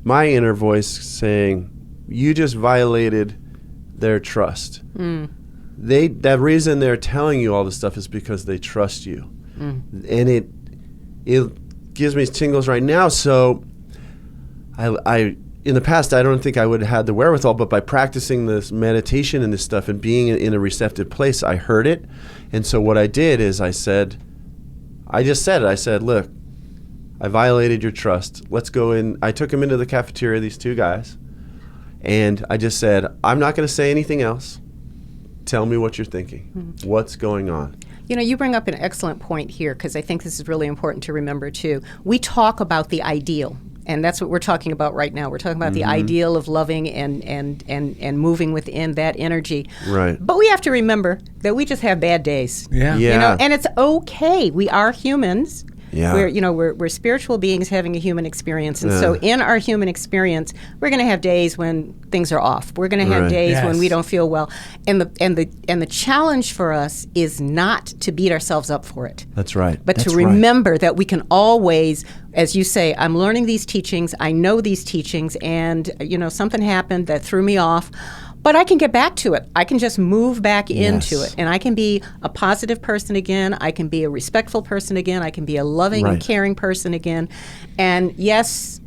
my inner voice saying, you just violated their trust. That reason they're telling you all this stuff is because they trust you. And it gives me tingles right now. So I in the past, I don't think I would have had the wherewithal, but by practicing this meditation and this stuff and being in a receptive place, I heard it. And so what I did is I said, look, I violated your trust. Let's go in. I took them into the cafeteria, these two guys, and I just said, I'm not going to say anything else. Tell me what you're thinking. What's going on? You know, you bring up an excellent point here, because I think this is really important to remember, too. We talk about the ideal, and that's what we're talking about right now. We're talking about the ideal of loving and moving within that energy. Right. But we have to remember that we just have bad days. Yeah. Yeah. You know, and it's okay. We are humans. Yeah. We're spiritual beings having a human experience, and so in our human experience, we're going to have days when things are off. We're going to have Right. days when Yes. we don't feel well, and the challenge for us is not to beat ourselves up for it, That's right. but That's to right. remember that we can always, as you say, I'm learning these teachings, I know these teachings, and something happened that threw me off. But I can get back to it. I can just move back into Yes. it. And I can be a positive person again. I can be a respectful person again. I can be a loving and Right. caring person again. And yes,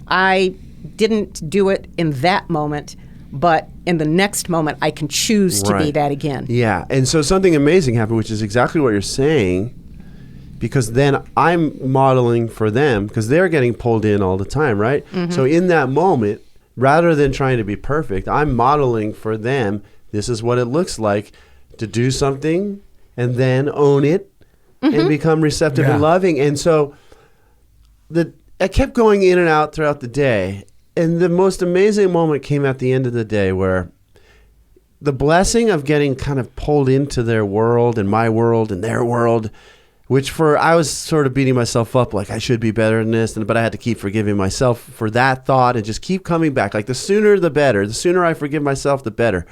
I didn't do it in that moment, but in the next moment, I can choose to be Right. that again. Yeah, and so something amazing happened, which is exactly what you're saying, because then I'm modeling for them, because they're getting pulled in all the time, right? So in that moment, rather than trying to be perfect, I'm modeling for them, this is what it looks like to do something and then own it and become receptive Yeah. and loving. And so I kept going in and out throughout the day, and the most amazing moment came at the end of the day, where the blessing of getting kind of pulled into their world and my world and their world, which I was sort of beating myself up like I should be better than this, but I had to keep forgiving myself for that thought and just keep coming back. Like the sooner the better. The sooner I forgive myself, the better.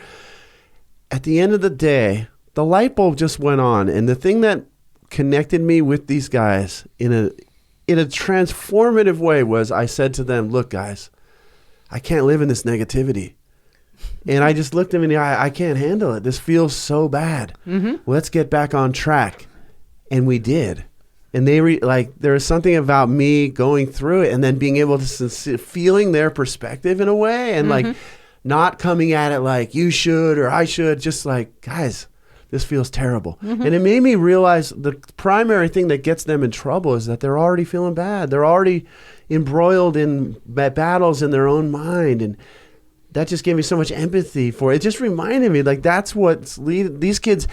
At the end of the day, the light bulb just went on, and the thing that connected me with these guys in a transformative way was I said to them, look, guys, I can't live in this negativity. And I just looked them in the eye. I can't handle it. This feels so bad. Let's get back on track. And we did. And there was something about me going through it and then being able to feeling their perspective in a way, and like not coming at it like you should or I should, just like, guys, this feels terrible. And it made me realize the primary thing that gets them in trouble is that they're already feeling bad. They're already embroiled in battles in their own mind. And that just gave me so much empathy for it. It just reminded me, like, that's what's these kids,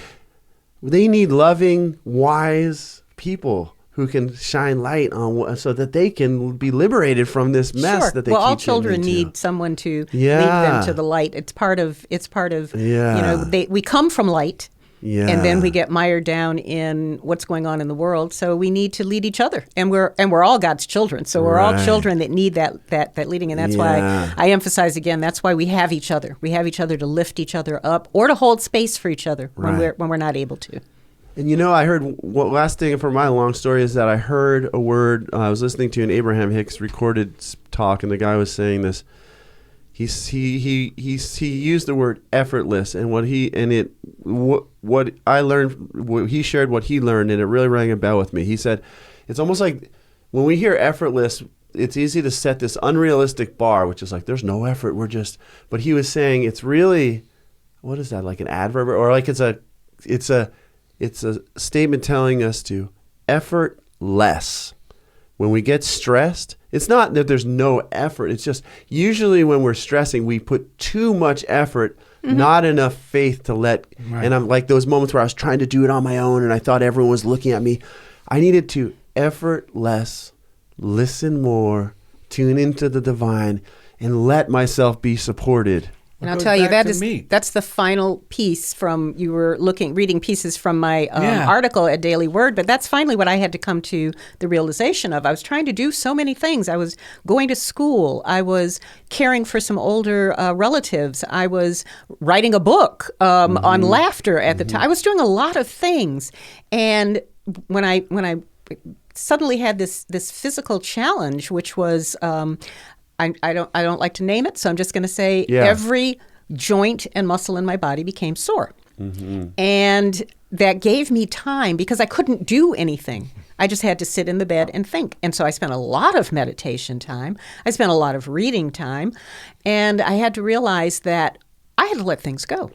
they need loving, wise people who can shine light on so that they can be liberated from this mess Sure. that they well, keep all children getting into. need someone to Yeah. lead them to the light. It's part of we come from light. Yeah. And then we get mired down in what's going on in the world. So we need to lead each other, and we're all God's children. So we're all Right. children that need that leading, and that's Yeah. why I emphasize again. That's why we have each other. We have each other to lift each other up, or to hold space for each other Right. when we're not able to. And I heard, last thing for my long story is that I heard a word, I was listening to an Abraham Hicks recorded talk, and the guy was saying this. He used the word effortless, and what I learned, he shared what he learned, and it really rang a bell with me. He said, it's almost like when we hear effortless, it's easy to set this unrealistic bar, which is like, there's no effort, but he was saying it's really, what is that, like an adverb, or like it's a statement telling us to effort less. When we get stressed, it's not that there's no effort. It's just usually when we're stressing, we put too much effort, not enough faith to let. Right. And I'm like those moments where I was trying to do it on my own and I thought everyone was looking at me. I needed to effort less, listen more, tune into the divine, and let myself be supported. And I'll goes tell you, back to me. that's the final piece from, you were reading pieces from my Yeah. article at Daily Word, but that's finally what I had to come to the realization of. I was trying to do so many things. I was going to school. I was caring for some older relatives. I was writing a book on laughter at the time. I was doing a lot of things. And when I suddenly had this physical challenge, which was I don't like to name it, so I'm just going to say every joint and muscle in my body became sore. And that gave me time, because I couldn't do anything. I just had to sit in the bed and think. And so I spent a lot of meditation time. I spent a lot of reading time. And I had to realize that I had to let things go.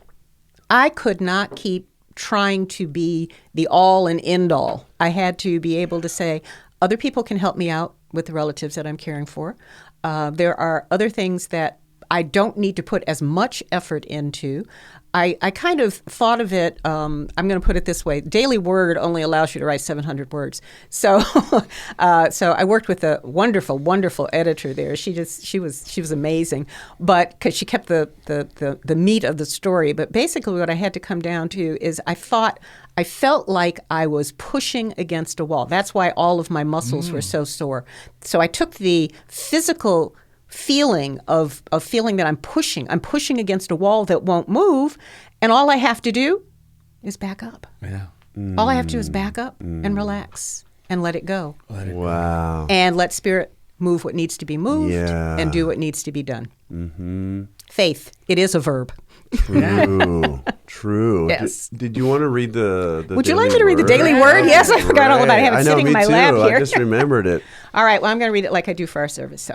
I could not keep trying to be the all and end all. I had to be able to say, other people can help me out with the relatives that I'm caring for. There are other things that I don't need to put as much effort into. I kind of thought of it, I'm going to put it this way. Daily Word only allows you to write 700 words. So so I worked with a wonderful, wonderful editor there. She was amazing, but because she kept the meat of the story. But basically what I had to come down to is I felt like I was pushing against a wall. That's why all of my muscles were so sore. So I took the physical feeling of feeling that I'm pushing against a wall that won't move, and all I have to do is back up. Yeah. All I have to do is back up and relax and let it go. Wow. And let Spirit move what needs to be moved Yeah. and do what needs to be done. Mm-hmm. Faith, it is a verb. True. True. Yes. Did you want to read the Would you Daily like me to read the Word? Daily Word? Yes, I forgot all about it. I have it know, sitting in me my too. lap here. I just remembered it. All right, well, I'm going to read it like I do for our service. So,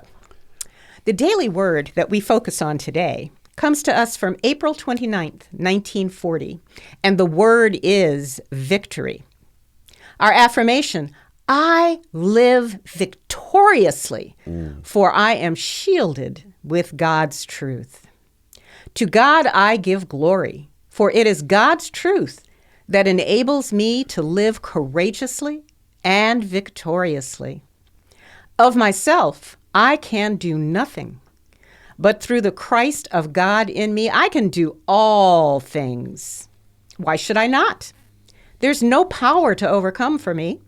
the Daily Word that we focus on today comes to us from April 29th, 1940, and the word is victory. Our affirmation, I live victoriously, for I am shielded with God's truth. To God I give glory, for it is God's truth that enables me to live courageously and victoriously. Of myself, I can do nothing, but through the Christ of God in me, I can do all things. Why should I not? There's no power to overcome for me,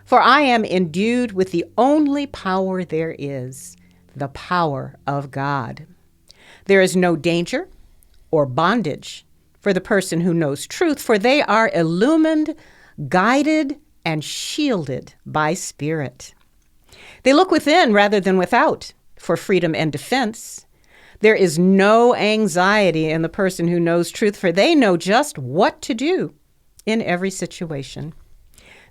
for I am endued with the only power there is, the power of God. There is no danger or bondage for the person who knows truth, for they are illumined, guided, and shielded by Spirit. They look within rather than without for freedom and defense. There is no anxiety in the person who knows truth, for they know just what to do in every situation.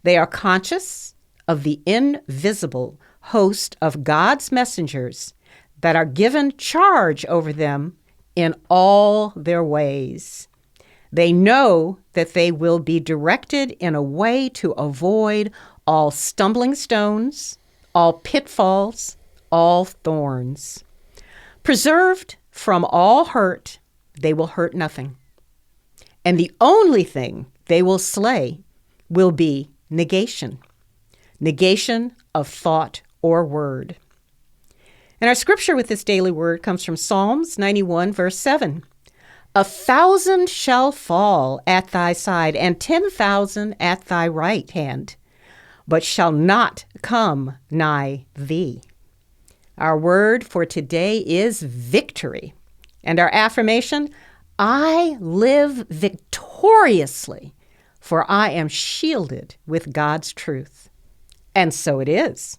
They are conscious of the invisible host of God's messengers that are given charge over them in all their ways. They know that they will be directed in a way to avoid all stumbling stones, all pitfalls, all thorns. Preserved from all hurt, they will hurt nothing. And the only thing they will slay will be negation of thought or word. And our scripture with this daily word comes from Psalms 91, verse 7. 1,000 shall fall at thy side, and 10,000 at thy right hand, but shall not come nigh thee. Our word for today is victory. And our affirmation, I live victoriously, for I am shielded with God's truth. And so it is.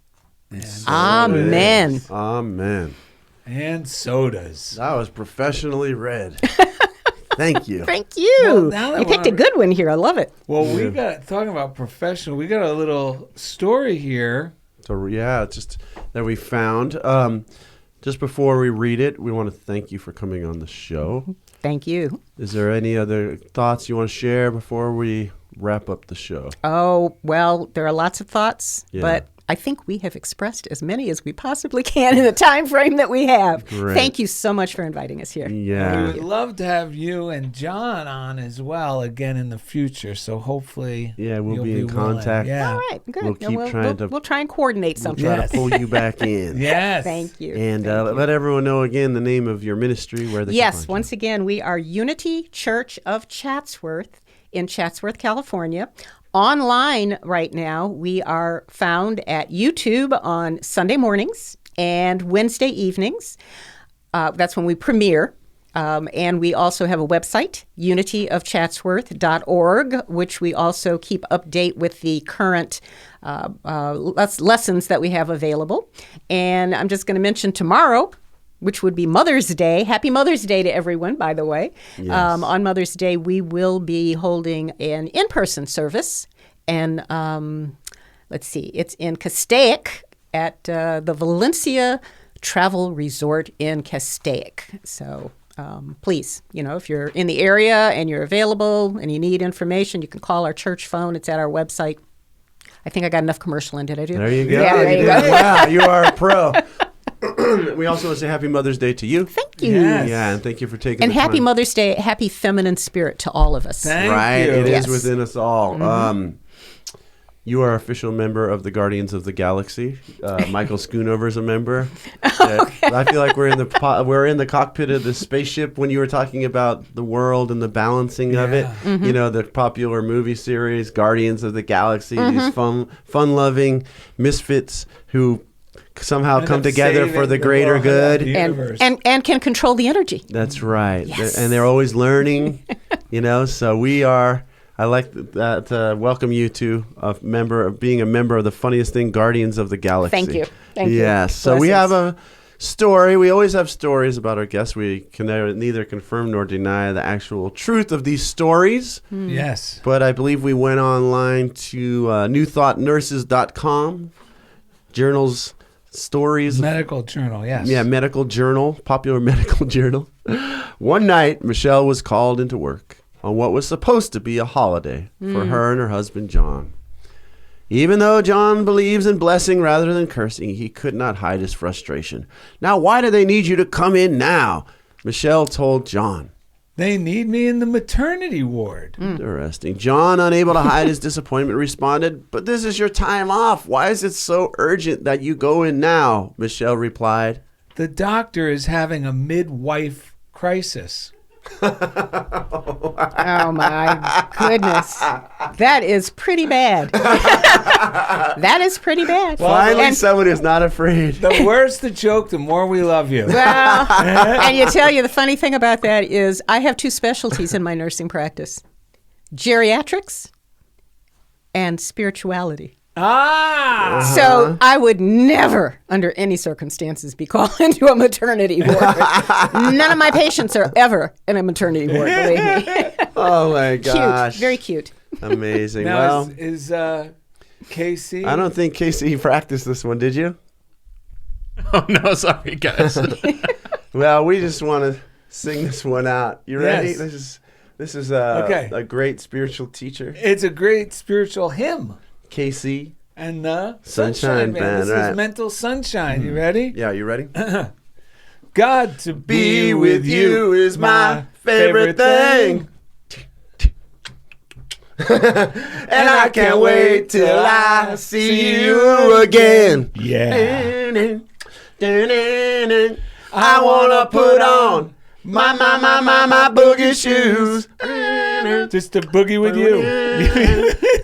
Amen. Amen. And sodas. That was professionally read. Thank you. Thank you. Well, now that You picked a good one here. I love it. Well, we got, talking about professional, we got a little story here. So yeah, just that we found. Just before we read it, we want to thank you for coming on the show. Thank you. Is there any other thoughts you want to share before we wrap up the show? Oh, well, there are lots of thoughts, Yeah. but I think we have expressed as many as we possibly can in the time frame that we have. Great. Thank you so much for inviting us here. We Yeah. would love to have you and John on as well again in the future. So hopefully, Yeah, we'll you'll be in willing. contact. Yeah. All right, good. We'll keep trying to- we'll try and coordinate something. Try Yes. to pull you back in. Yes. Thank you. And Thank you. let everyone know again the name of your ministry, where they can Yes, find once again, we are Unity Church of Chatsworth in Chatsworth, California. Online right now, we are found at YouTube on Sunday mornings and Wednesday evenings. That's when we premiere. And we also have a website, unityofchatsworth.org, which we also keep update with the current lessons that we have available. And I'm just going to mention tomorrow, which would be Mother's Day. Happy Mother's Day to everyone, by the way. Yes. On Mother's Day, we will be holding an in-person service. And let's see, it's in Castaic at the Valencia Travel Resort in Castaic. So please, if you're in the area and you're available and you need information, you can call our church phone. It's at our website. I think I got enough commercial in. Did I do? There you go. Yeah, there you go. Wow, you are a pro. We also want to say Happy Mother's Day to you. Thank you. Yes. Yeah, and thank you for taking And the happy time. Mother's Day, happy feminine spirit to all of us. Thank Right, you. it is Yes. within us all. You are official member of the Guardians of the Galaxy. Michael Schoonover is a member. I feel like we're in the cockpit of the spaceship when you were talking about the world and the balancing of it. The popular movie series Guardians of the Galaxy. These fun-loving misfits who somehow End come up together for saving the greater world, good. the universe. And can control the energy. That's right. Yes. And they're always learning, so we are. I like that. Welcome you to being a member of the funniest thing, Guardians of the Galaxy. Thank you. Thank you. Yes. So we Blessings. have a story. We always have stories about our guests. We can neither confirm nor deny the actual truth of these stories. Yes. But I believe we went online to newthoughtnurses.com, journals, stories. Medical journal, yes. Yeah, medical journal, popular medical journal. One night, Michelle was called into work on what was supposed to be a holiday for her and her husband, John. Even though John believes in blessing rather than cursing, he could not hide his frustration. Now, why do they need you to come in now? Michelle told John. They need me in the maternity ward. Interesting. John, unable to hide his disappointment, responded, "But this is your time off. Why is it so urgent that you go in now?" Michelle replied. The doctor is having a midwife crisis. Oh, my goodness. That is pretty bad. That is pretty bad. Finally, And- someone who's not afraid. The worse the joke, the more we love you. Well, and the funny thing about that is I have two specialties in my nursing practice: geriatrics and spirituality. Ah! So I would never, under any circumstances, be called into a maternity ward. None of my patients are ever in a maternity ward, believe me. Oh, my gosh. Cute, very cute. Amazing. Now, Well, is Casey? I don't think Casey practiced this one, did you? Oh, no, sorry, guys. Well, we just want to sing this one out. You ready? Yes. This is Okay. a great spiritual teacher. It's a great spiritual hymn. Casey. And the Sunshine Band, This right. is Mental Sunshine. You ready? Yeah, you ready? God to Be with you is my favorite thing. And I can't wait till I see you again. Yeah. I wanna put on my boogie shoes. Just to boogie with you.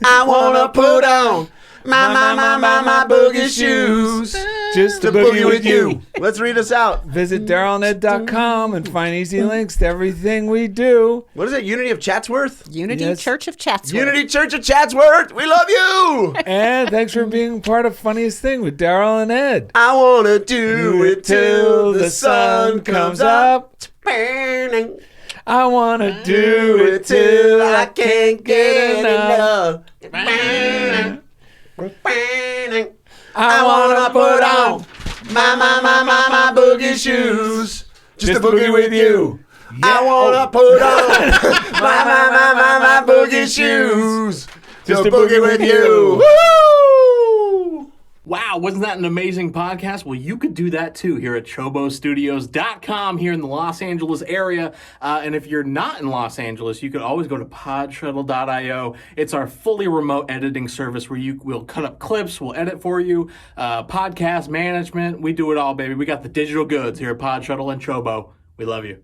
I wanna put on my boogie shoes. Just to boogie with you. Let's read us out. Visit DarrellandEd.com and find easy links to everything we do. What is it? Unity of Chatsworth? Unity Yes. Church of Chatsworth. Unity Church of Chatsworth. We love you. And thanks for being part of Funniest Thing with Darrell and Ed. I wanna do it till the sun comes up. I want to do it till I can't get enough. I wanna put on my boogie shoes. Just to boogie with you. I wanna put on my boogie shoes. Just to boogie with you. Woo! Wow, wasn't that an amazing podcast? Well, you could do that too here at CHOBOstudios.com here in the Los Angeles area. And if you're not in Los Angeles, you could always go to PodShuttle.io. It's our fully remote editing service where we'll cut up clips, we'll edit for you, podcast management. We do it all, baby. We got the digital goods here at PodShuttle and CHOBO. We love you.